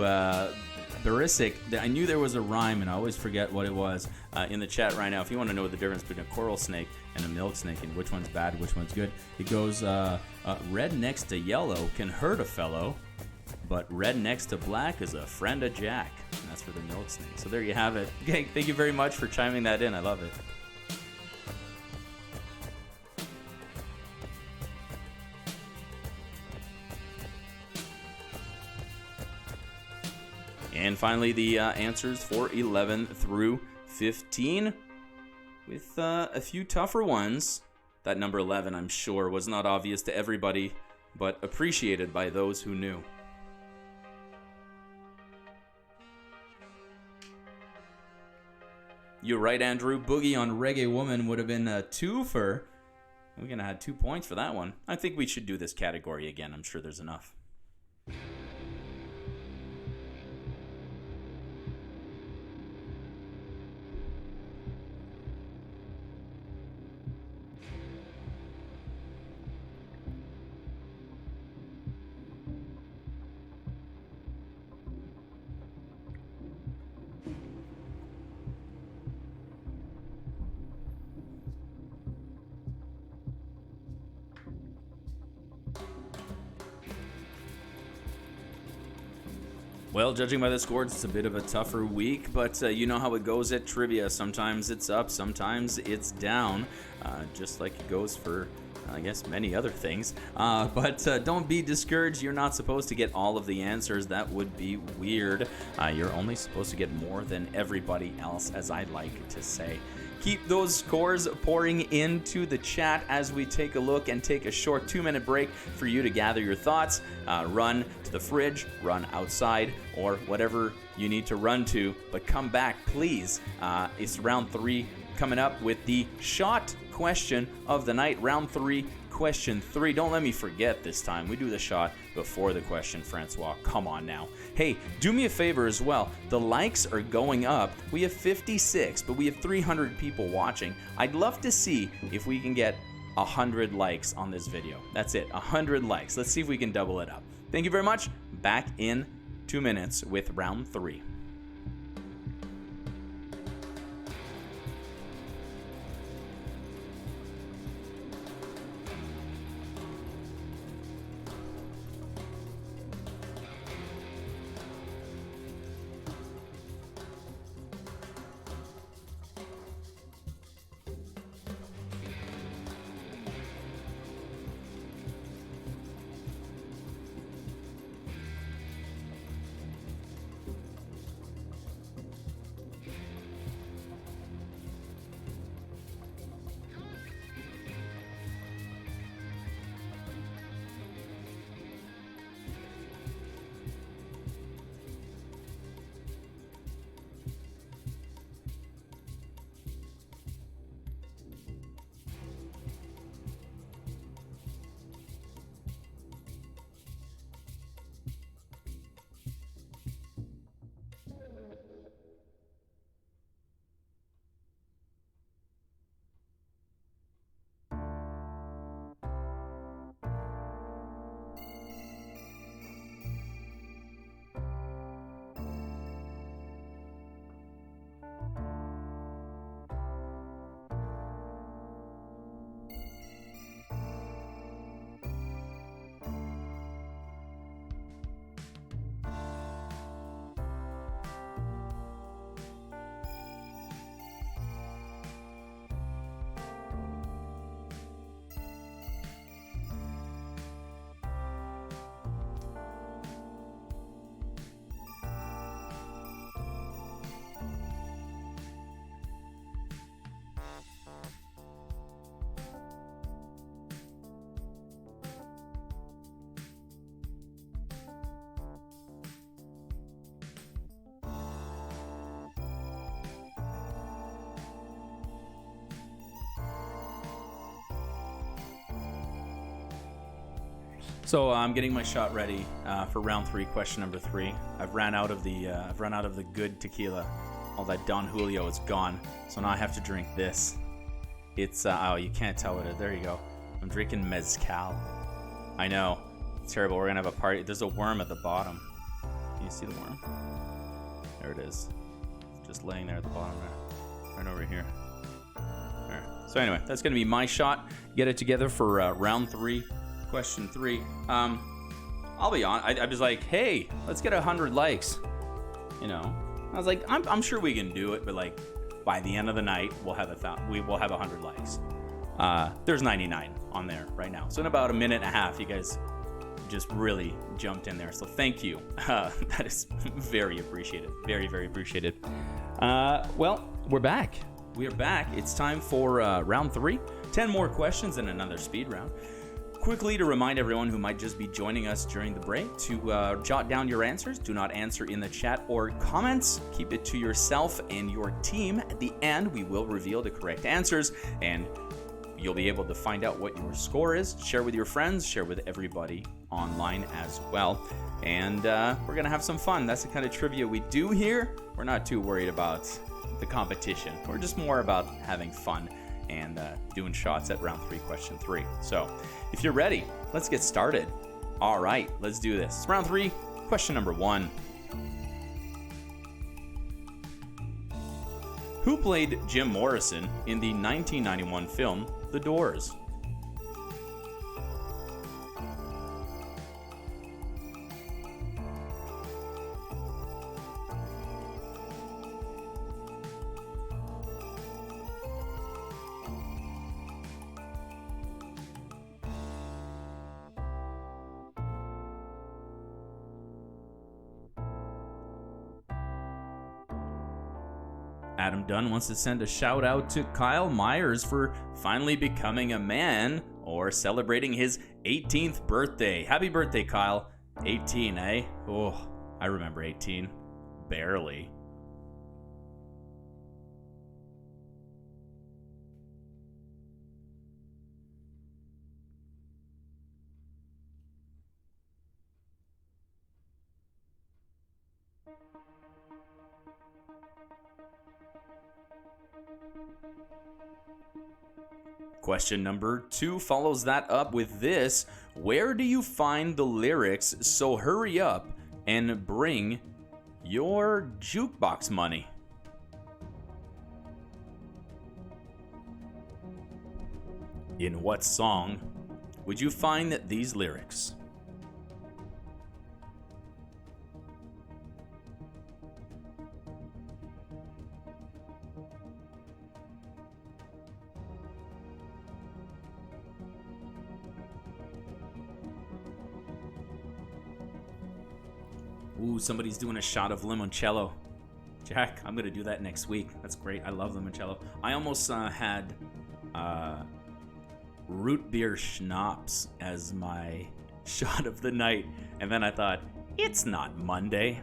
Barisic. I knew there was a rhyme, and I always forget what it was. In the chat right now, if you want to know the difference between a coral snake and a milk snake and which one's bad, which one's good, it goes, red next to yellow can hurt a fellow, but red next to black is a friend of Jack. And that's for the milk snake. So there you have it. Okay, thank you very much for chiming that in. I love it. And finally, the answers for 11 through 15, with a few tougher ones. That number 11, I'm sure, was not obvious to everybody, but appreciated by those who knew. You're right, Andrew. Boogie on Reggae Woman would have been a twofer. We're going to have 2 points for that one. I think we should do this category again. I'm sure there's enough. Well, judging by the scores, it's a bit of a tougher week, but you know how it goes at trivia. Sometimes it's up, sometimes it's down, just like it goes for, I guess, many other things. But don't be discouraged. You're not supposed to get all of the answers. That would be weird. You're only supposed to get more than everybody else, as I like to say. Keep those scores pouring into the chat as we take a look and take a short 2-minute break for you to gather your thoughts. Run to the fridge, run outside, or whatever you need to run to. But come back, please. It's round 3 coming up with the shot question of the night. Round 3, question 3. Don't let me forget this time. We do the shot before the question, Francois. Come on now. Hey, do me a favor as well. The likes are going up. We have 56, but we have 300 people watching. I'd love to see if we can get 100 likes on this video. That's it, 100 likes. Let's see if we can double it up. Thank you very much. Back in 2 minutes with round 3. So I'm getting my shot ready for round 3, question number 3. I've run out of the good tequila. All that Don Julio is gone. So now I have to drink this. It's oh, you can't tell what it is. There you go. I'm drinking mezcal. I know. It's terrible. We're gonna have a party. There's a worm at the bottom. Can you see the worm? There it is. Just laying there at the bottom there. Right over here. All right. So anyway, that's going to be my shot. Get it together for round 3, question 3. I'll be on. I was like, hey, let's get 100 likes. You know, I was like, I'm sure we can do it, but like by the end of the night, we'll have 100 likes. There's 99 on there right now. So in about a minute and a half, you guys just really jumped in there. So thank you. That is very appreciated. Very, very appreciated. Well, we're back. We are back. It's time for round 3. 10 more questions and another speed round. Quickly to remind everyone who might just be joining us during the break to jot down your answers. Do not answer in the chat or comments. Keep it to yourself and your team. At the end, we will reveal the correct answers, and you'll be able to find out what your score is. Share with your friends. Share with everybody online as well. And we're going to have some fun. That's the kind of trivia we do here. We're not too worried about the competition. We're just more about having fun and doing shots at round 3, question 3. So if you're ready, let's get started. All right, let's do this. Round 3, question number 1. Who played Jim Morrison in the 1991 film The Doors? Adam Dunn wants to send a shout out to Kyle Myers for finally becoming a man or celebrating his 18th birthday. Happy birthday, Kyle. 18, eh? Oh, I remember 18. Barely. Question number 2 follows that up with this. Where do you find the lyrics, "So hurry up and bring your jukebox money"? In what song would you find these lyrics? Ooh, somebody's doing a shot of limoncello. Jack, I'm going to do that next week. That's great. I love limoncello. I almost had root beer schnapps as my shot of the night. And then I thought, it's not Monday.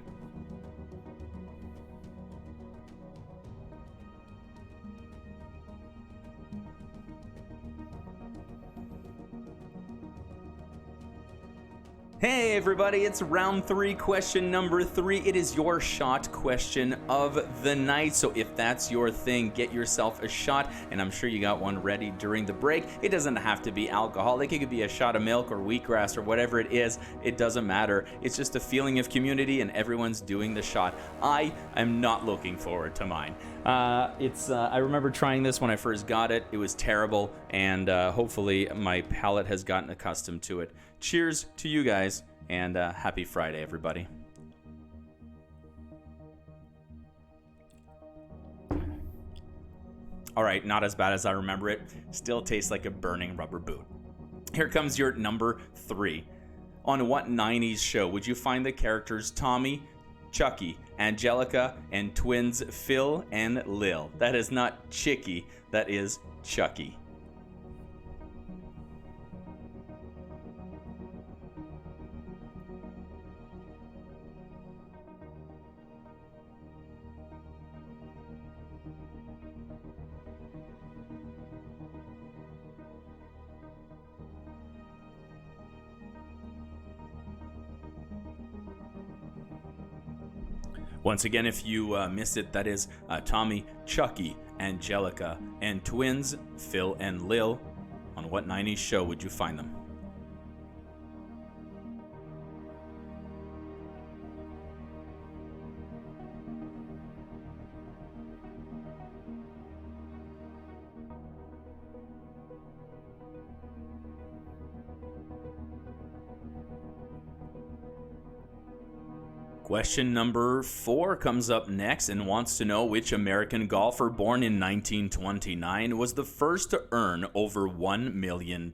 Hey everybody, it's round 3, question number 3. It is your shot question of the night. So if that's your thing, get yourself a shot, and I'm sure you got one ready during the break. It doesn't have to be alcoholic. It could be a shot of milk or wheatgrass or whatever it is. It doesn't matter. It's just a feeling of community and everyone's doing the shot. I am not looking forward to mine. I remember trying this when I first got it. It was terrible, and hopefully my palate has gotten accustomed to it. Cheers to you guys, and happy Friday, everybody. All right, not as bad as I remember it. Still tastes like a burning rubber boot. Here comes your number 3. On what 90s show would you find the characters Tommy, Chucky, Angelica, and twins Phil and Lil? That is not Chicky, that is Chucky. Once again, if you missed it, that is Tommy, Chucky, Angelica, and twins Phil and Lil. On what 90s show would you find them? Question number 4 comes up next and wants to know which American golfer born in 1929 was the first to earn over $1 million.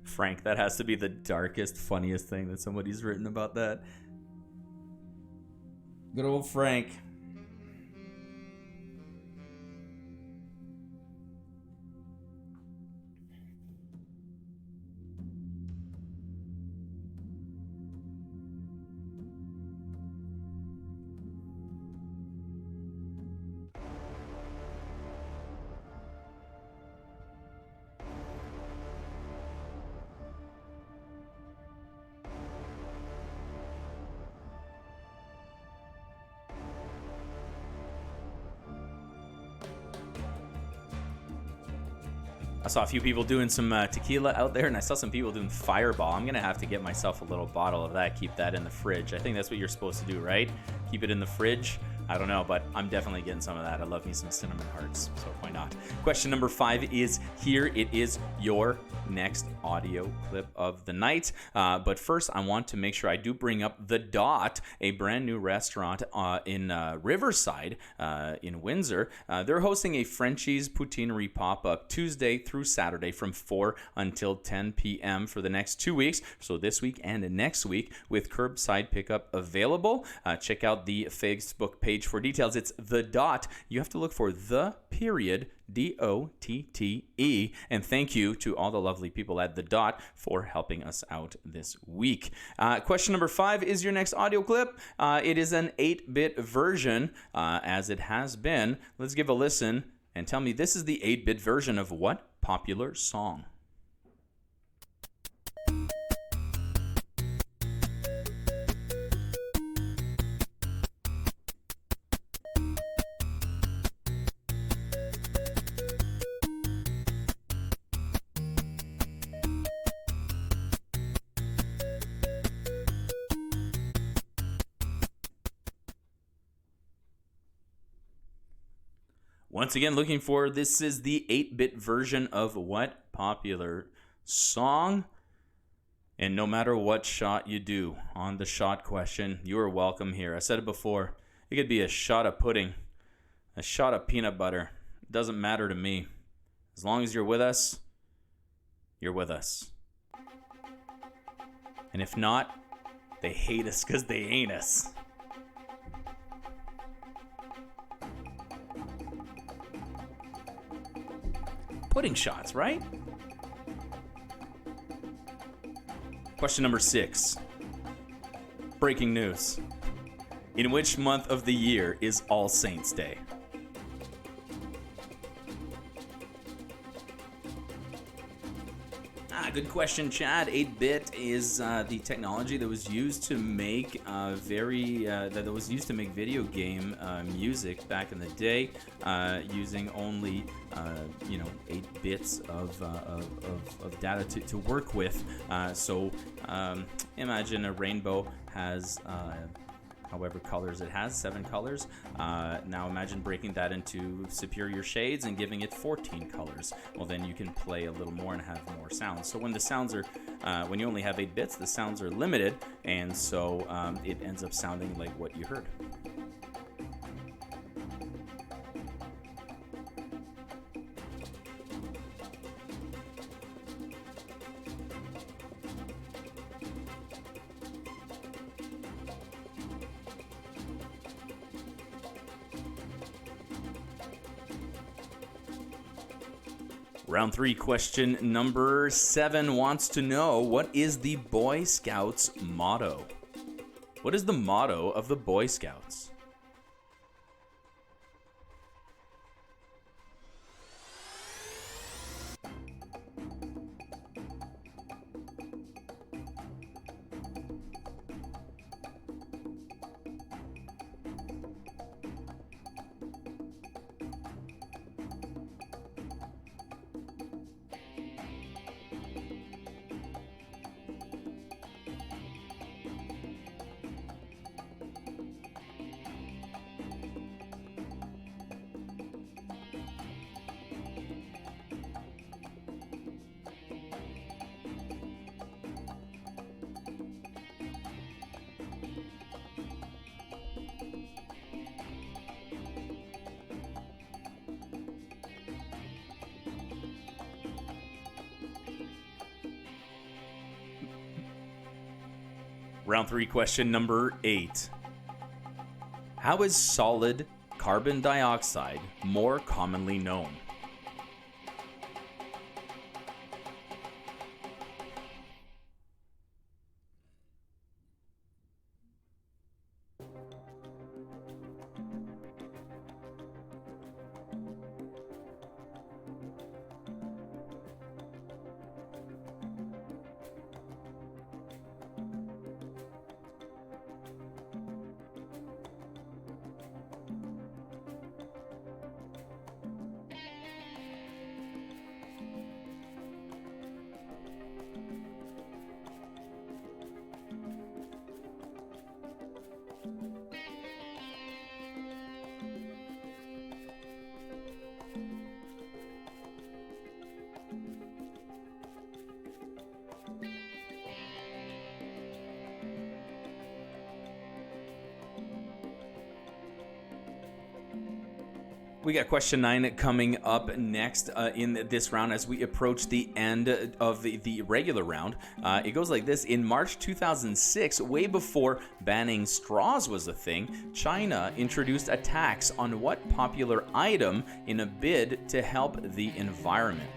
Frank, that has to be the darkest, funniest thing that somebody's written about that. Good old Frank. I saw a few people doing some tequila out there, and I saw some people doing Fireball. I'm going to have to get myself a little bottle of that, keep that in the fridge. I think that's what you're supposed to do, right? Keep it in the fridge. I don't know, but I'm definitely getting some of that. I love me some cinnamon hearts, so why not? Question number 5 is here. It is your next audio clip of the night. But first, I want to make sure I do bring up The Dot, a brand new restaurant in Riverside in Windsor. They're hosting a Frenchie's Poutineerie pop-up Tuesday through Saturday from 4 until 10 p.m. for the next 2 weeks, so this week and next week, with curbside pickup available. Check out the Facebook page for details. It's The Dot. You have to look for the period DOTTE. And thank you to all the lovely people at The Dot for helping us out this week. Question number 5 is your next audio clip. It is an 8-bit version, as it has been. Let's give a listen and tell me, this is the 8-bit version of what popular song? Once again, looking for, this is the 8-bit version of what popular song? And no matter what shot you do on the shot question, you are welcome here. I said it before, it could be a shot of pudding, a shot of peanut butter. It doesn't matter to me. As long as you're with us, you're with us. And if not, they hate us because they ain't us. Pudding shots, right? Question number 6. Breaking news. In which month of the year is All Saints' Day? Good question, Chad. 8-bit is the technology that was used to make video game music back in the day, using only 8 bits of data to work with. So imagine a rainbow has however colors it has, 7 colors. Now imagine breaking that into superior shades and giving it 14 colors. Well, then you can play a little more and have more sounds. So when the sounds are, when you only have 8 bits, the sounds are limited, and so it ends up sounding like what you heard. Round 3, question number 7 wants to know, what is the Boy Scouts motto? What is the motto of the Boy Scouts? Round 3, question number 8. How is solid carbon dioxide more commonly known? We got question 9 coming up next in this round as we approach the end of the regular round. It goes like this. In March 2006, way before banning straws was a thing, China introduced a tax on what popular item in a bid to help the environment?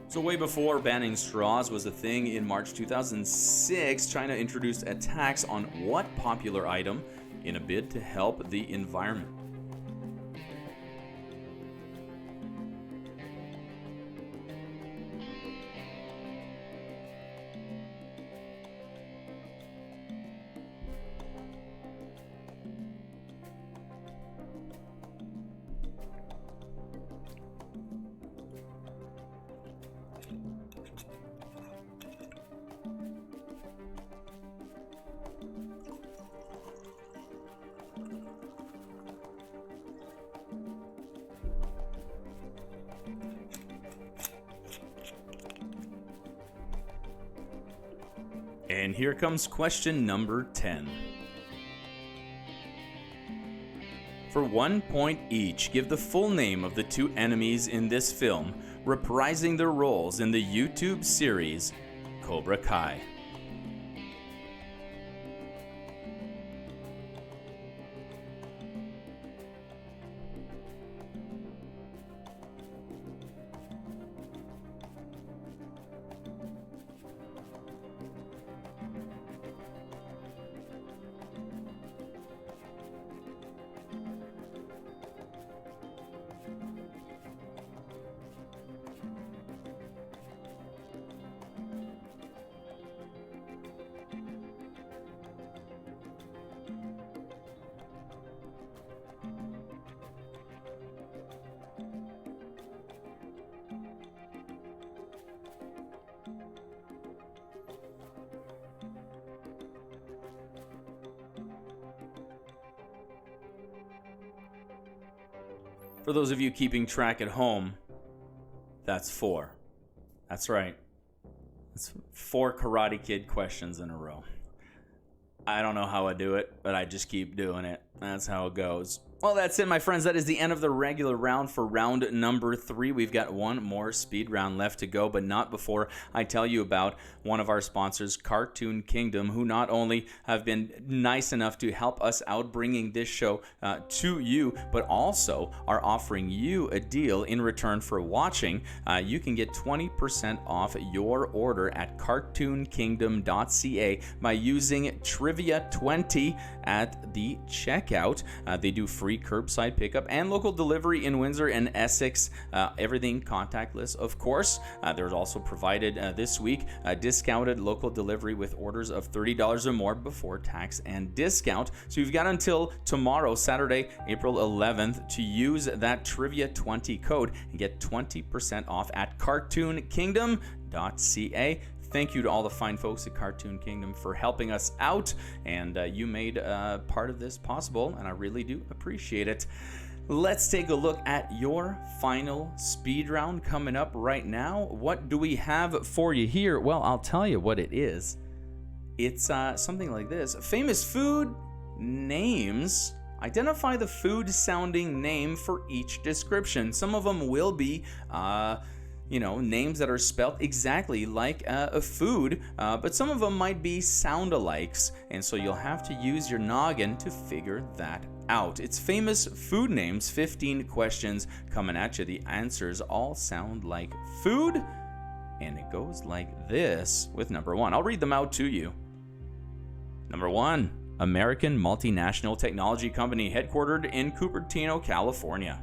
So way before banning straws was a thing, in March 2006, China introduced a tax on what popular item in a bid to help the environment? And here comes question number 10. For 1 point each, give the full name of the two enemies in this film, reprising their roles in the YouTube series Cobra Kai. For those of you keeping track at home, that's 4. That's right. That's 4 Karate Kid questions in a row. I don't know how I do it, but I just keep doing it. That's how it goes. Well, that's it, my friends. That is the end of the regular round for round number 3. We've got one more speed round left to go, but not before I tell you about one of our sponsors, Cartoon Kingdom, who not only have been nice enough to help us out bringing this show to you, but also are offering you a deal in return for watching. You can get 20% off your order at cartoonkingdom.ca by using Trivia20 at the checkout. They do free curbside pickup and local delivery in Windsor and Essex. Everything contactless, of course. There's also provided this week discounted local delivery with orders of $30 or more before tax and discount. So you've got until tomorrow, Saturday, April 11th, to use that Trivia20 code and get 20% off at cartoonkingdom.ca. Thank you to all the fine folks at Cartoon Kingdom for helping us out, and you made part of this possible, and I really do appreciate it. Let's take a look at your final speed round coming up right now. What do we have for you here? Well, I'll tell you what it is. It's something like this. Famous food names. Identify the food-sounding name for each description. Some of them will be names that are spelt exactly like a food, but some of them might be sound-alikes, and so you'll have to use your noggin to figure that out. It's famous food names, 15 questions coming at you. The answers all sound like food, and it goes like this with number 1. I'll read them out to you. Number 1, American multinational technology company headquartered in Cupertino, California.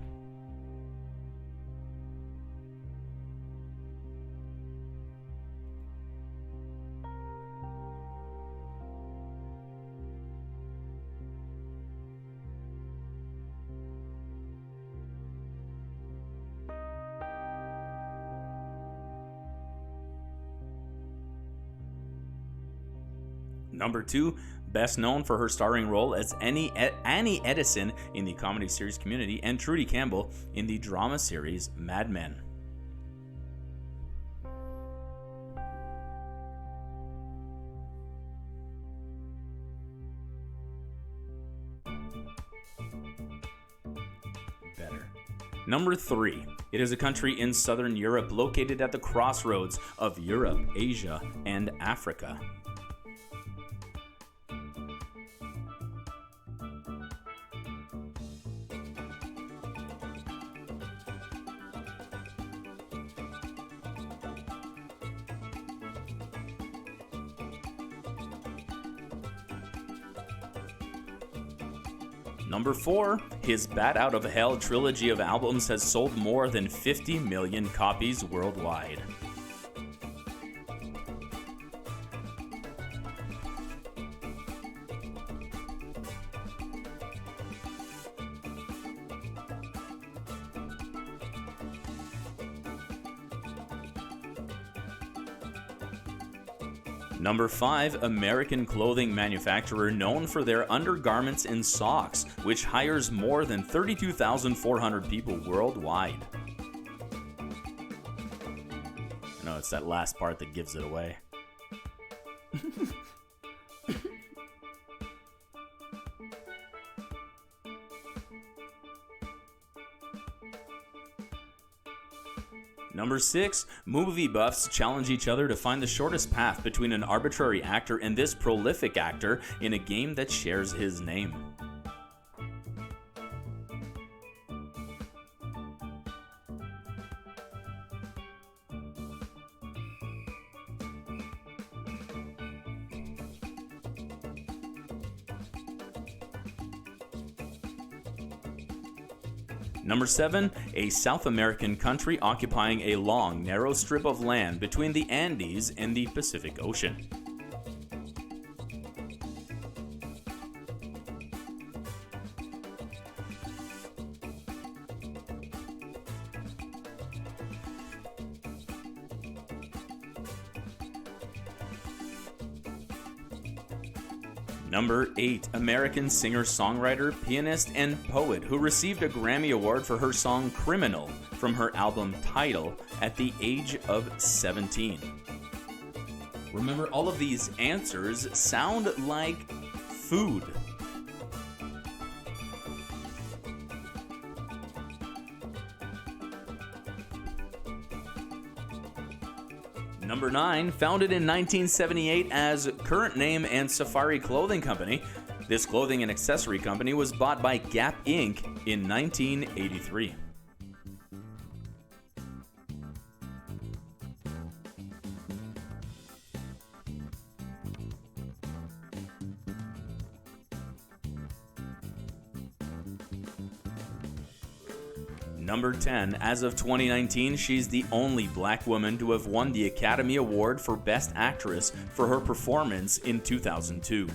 Number 2, best known for her starring role as Annie Edison in the comedy series Community and Trudy Campbell in the drama series Mad Men. Better. Number 3, it is a country in southern Europe located at the crossroads of Europe, Asia, and Africa. Number 4, his Bat Out of Hell trilogy of albums has sold more than 50 million copies worldwide. Number 5, American clothing manufacturer known for their undergarments and socks, which hires more than 32,400 people worldwide. No, it's that last part that gives it away. Number 6, movie buffs challenge each other to find the shortest path between an arbitrary actor and this prolific actor in a game that shares his name. Number 7, a South American country occupying a long, narrow strip of land between the Andes and the Pacific Ocean. Number 8, American singer-songwriter, pianist, and poet who received a Grammy Award for her song Criminal from her album Tidal at the age of 17. Remember, all of these answers sound like food. Number 9, founded in 1978 as current name and Safari Clothing Company, this clothing and accessory company was bought by Gap Inc. in 1983. Number 10, as of 2019, she's the only black woman to have won the Academy Award for Best Actress for her performance in 2002.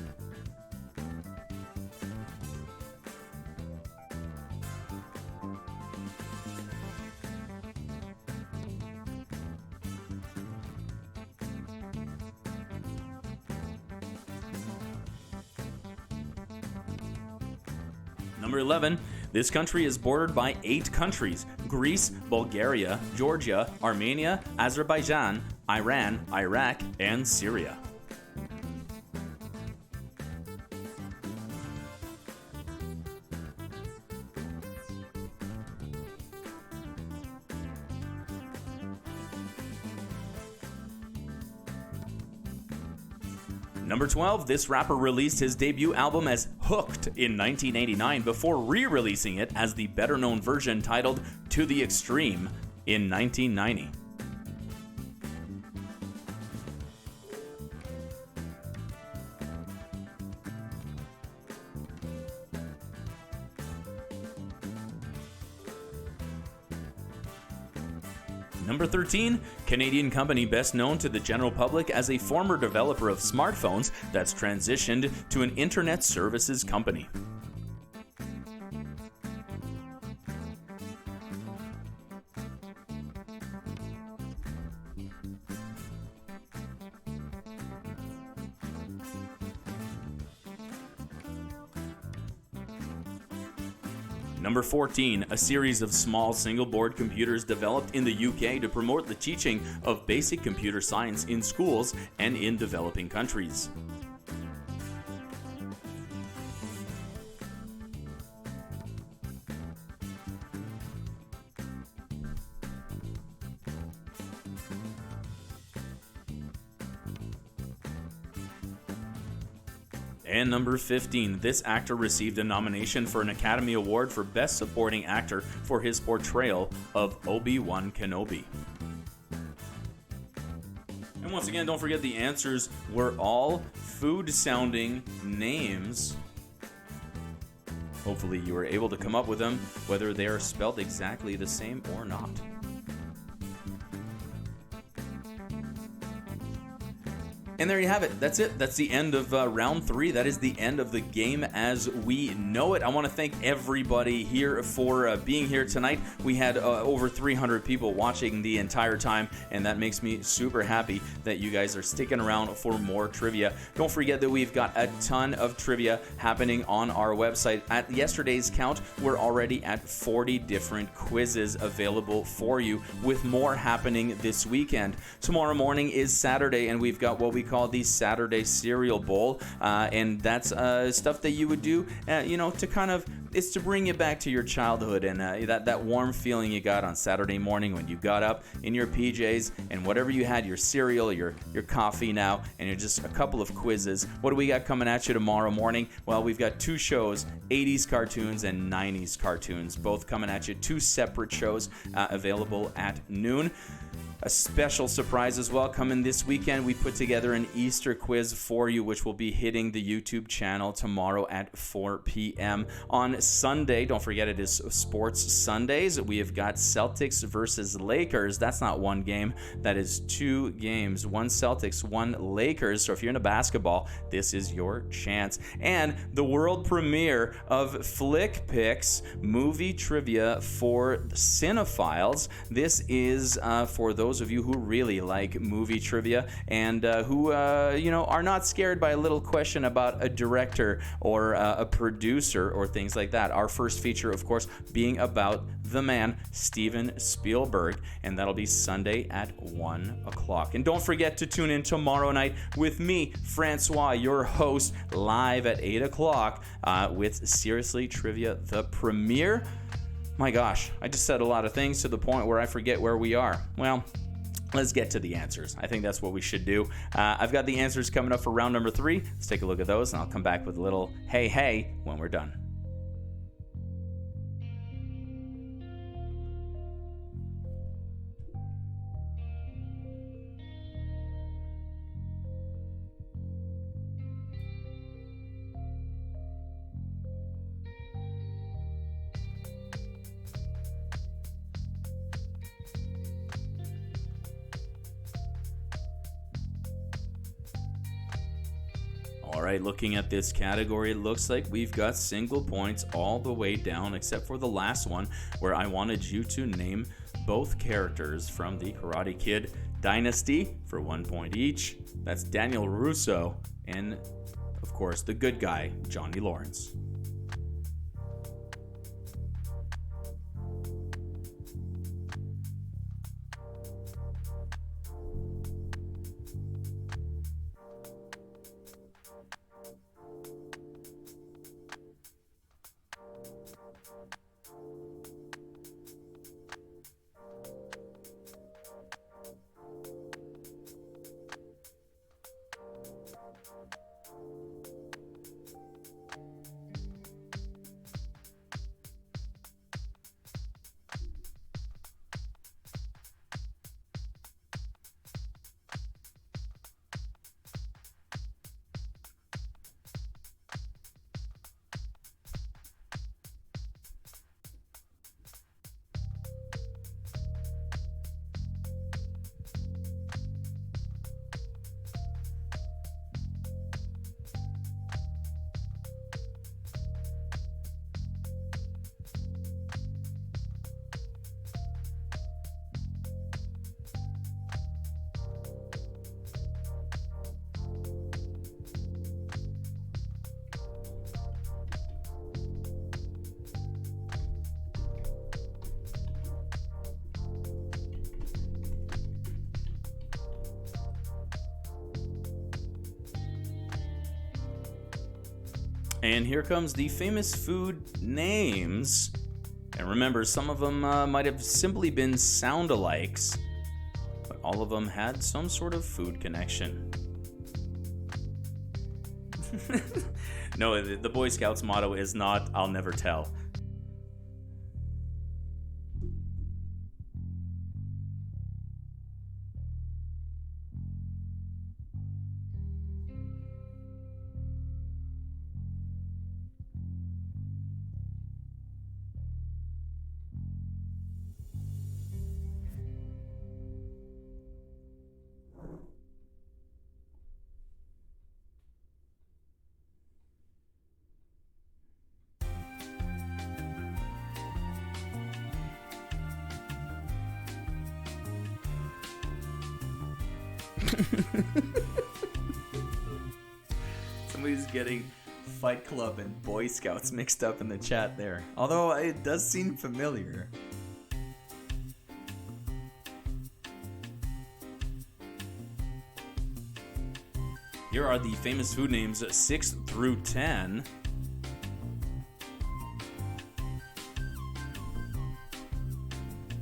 Number 11, this country is bordered by 8 countries: Greece, Bulgaria, Georgia, Armenia, Azerbaijan, Iran, Iraq, and Syria. Number 12, this rapper released his debut album as Hooked in 1989 before re-releasing it as the better-known version titled To the Extreme in 1990. Number 13, Canadian company best known to the general public as a former developer of smartphones that's transitioned to an internet services company. Number 14, a series of small single-board computers developed in the UK to promote the teaching of basic computer science in schools and in developing countries. And number 15, this actor received a nomination for an Academy Award for Best Supporting Actor for his portrayal of Obi-Wan Kenobi. And once again, don't forget the answers were all food-sounding names. Hopefully you were able to come up with them, whether they are spelled exactly the same or not. And there you have it. That's it. That's the end of round 3. That is the end of the game as we know it. I want to thank everybody here for being here tonight. We had over 300 people watching the entire time, and that makes me super happy that you guys are sticking around for more trivia. Don't forget that we've got a ton of trivia happening on our website. At yesterday's count, we're already at 40 different quizzes available for you, with more happening this weekend. Tomorrow morning is Saturday, and we've got what we call the Saturday Cereal Bowl, and that's stuff that you would do, to kind of, it's to bring you back to your childhood and that warm feeling you got on Saturday morning when you got up in your PJs and whatever you had, your cereal, your coffee now, and you're just a couple of quizzes. What do we got coming at you tomorrow morning? Well, we've got 2 shows, 80s cartoons and 90s cartoons, both coming at you, 2 separate shows available at noon. A special surprise as well coming this weekend. We put together an Easter quiz for you, which will be hitting the YouTube channel tomorrow at 4 p.m. On Sunday, don't forget it is Sports Sundays. We have got Celtics versus Lakers. That's not one game. That is 2 games. 1 Celtics, 1 Lakers. So if you're into basketball, this is your chance. And the world premiere of Flick Picks movie trivia for cinephiles. This is for those of you who really like movie trivia and who are not scared by a little question about a director or a producer or things like that. Our first feature, of course, being about the man Steven Spielberg, and that'll be Sunday at 1 o'clock. And don't forget to tune in tomorrow night with me, François, your host, live at 8 o'clock with Seriously Trivia, the premiere. My gosh, I just said a lot of things to the point where I forget where we are. Well, let's get to the answers. I think that's what we should do. I've got the answers coming up for round number 3. Let's take a look at those, and I'll come back with a little hey when we're done. All right, looking at this category, it looks like we've got single points all the way down, except for the last one, where I wanted you to name both characters from the Karate Kid dynasty for 1 point each. That's Daniel Russo and, of course, the good guy, Johnny Lawrence. And here comes the famous food names. And remember, some of them might have simply been sound-alikes, but all of them had some sort of food connection. No, the Boy Scouts motto is not, "I'll never tell." Somebody's getting Fight Club and Boy Scouts mixed up in the chat there. Although it does seem familiar. Here are the famous food names 6 through 10.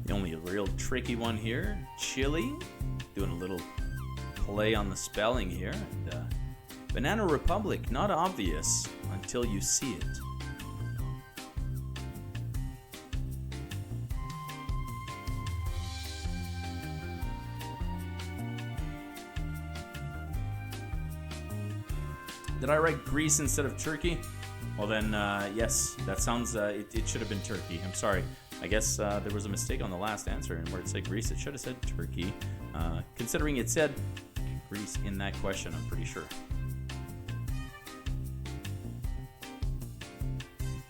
The only real tricky one here, chili. Doing a little play on the spelling here. And Banana Republic, not obvious until you see it. Did I write Greece instead of Turkey? Well then, yes, that sounds, it should have been Turkey. I'm sorry. I guess there was a mistake on the last answer, and where it said Greece, it should have said Turkey. Considering it said Greece in that question, I'm pretty sure.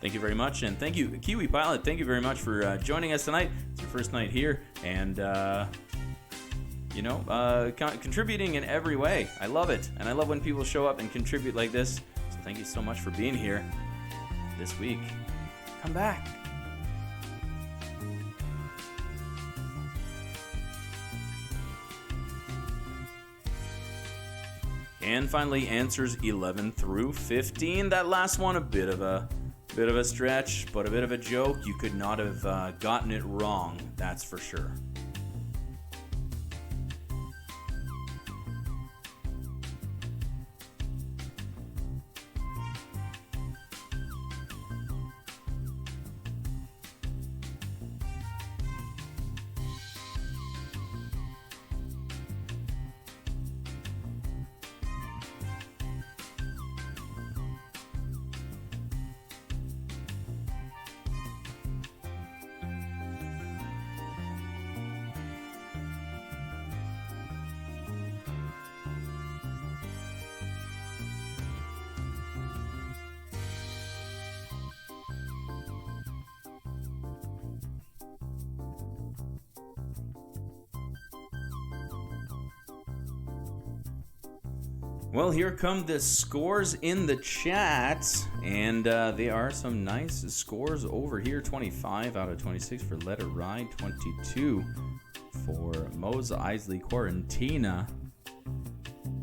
Thank you very much, and thank you, Kiwi Pilot. Thank you very much for joining us tonight. It's your first night here, and contributing in every way. I love it, and I love when people show up and contribute like this. So thank you so much for being here this week. Come back. And finally, answers 11 through 15. That last one, a bit of a stretch, but a bit of a joke. You could not have gotten it wrong, that's for sure. Well, here come the scores in the chat, and there are some nice scores over here. 25 out of 26 for Let It Ride, 22 for Mose Isley Quarantina,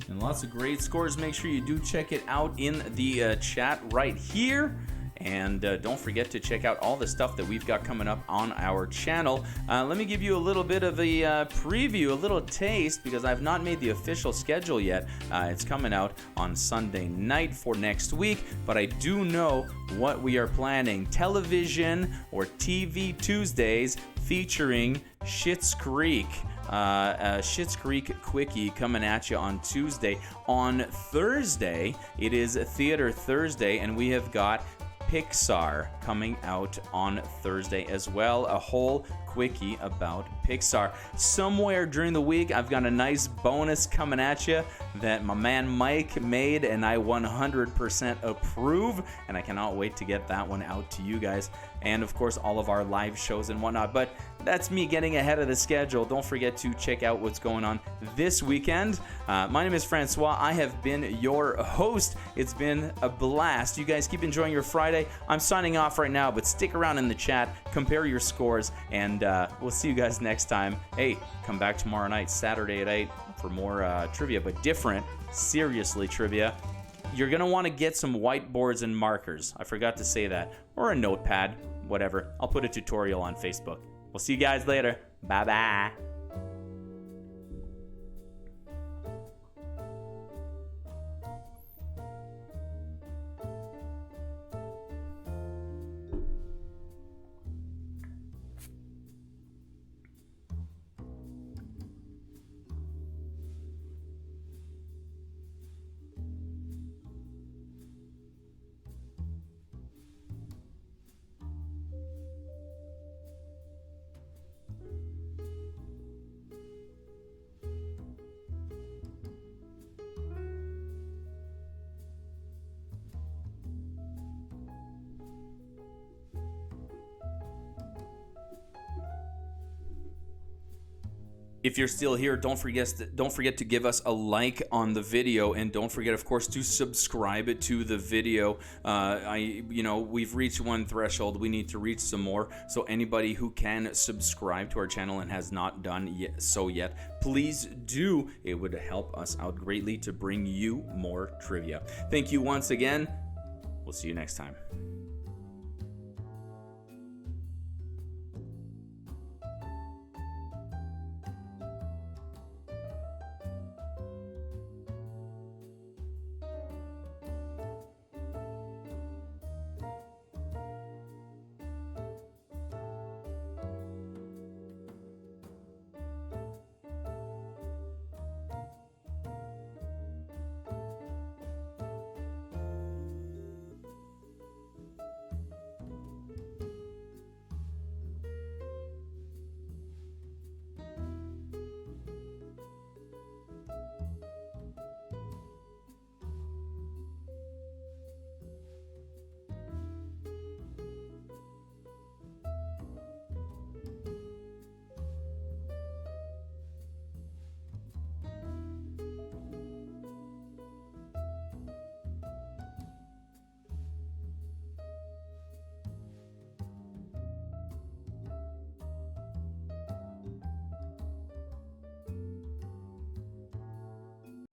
and lots of great scores. Make sure you do check it out in the chat right here. And don't forget to check out all the stuff that we've got coming up on our channel. Let me give you a little bit of a preview, a little taste, because I've not made the official schedule yet. It's coming out on Sunday night for next week, but I do know what we are planning. Television or TV Tuesdays featuring Schitt's Creek. Schitt's Creek Quickie coming at you on Tuesday. On Thursday, it is Theater Thursday, and we have got Pixar coming out on Thursday as well. A whole quickie about Pixar. Somewhere during the week, I've got a nice bonus coming at you that my man Mike made, and I 100% approve, and I cannot wait to get that one out to you guys. And of course, all of our live shows and whatnot. But that's me getting ahead of the schedule. Don't forget to check out what's going on this weekend. My name is François. I have been your host. It's been a blast. You guys keep enjoying your Friday. I'm signing off right now, but stick around in the chat, compare your scores, and we'll see you guys next time. Hey, come back tomorrow night, Saturday at 8, for more trivia, but different, seriously trivia. you're going to want to get some whiteboards and markers. I forgot to say that. Or a notepad, whatever. I'll put a tutorial on Facebook. We'll see you guys later. Bye-bye. If you're still here, don't forget to give us a like on the video, and don't forget, of course, to subscribe to the video. We've reached one threshold. We need to reach some more. So anybody who can subscribe to our channel and has not done so yet, please do. It would help us out greatly to bring you more trivia. Thank you once again. We'll see you next time.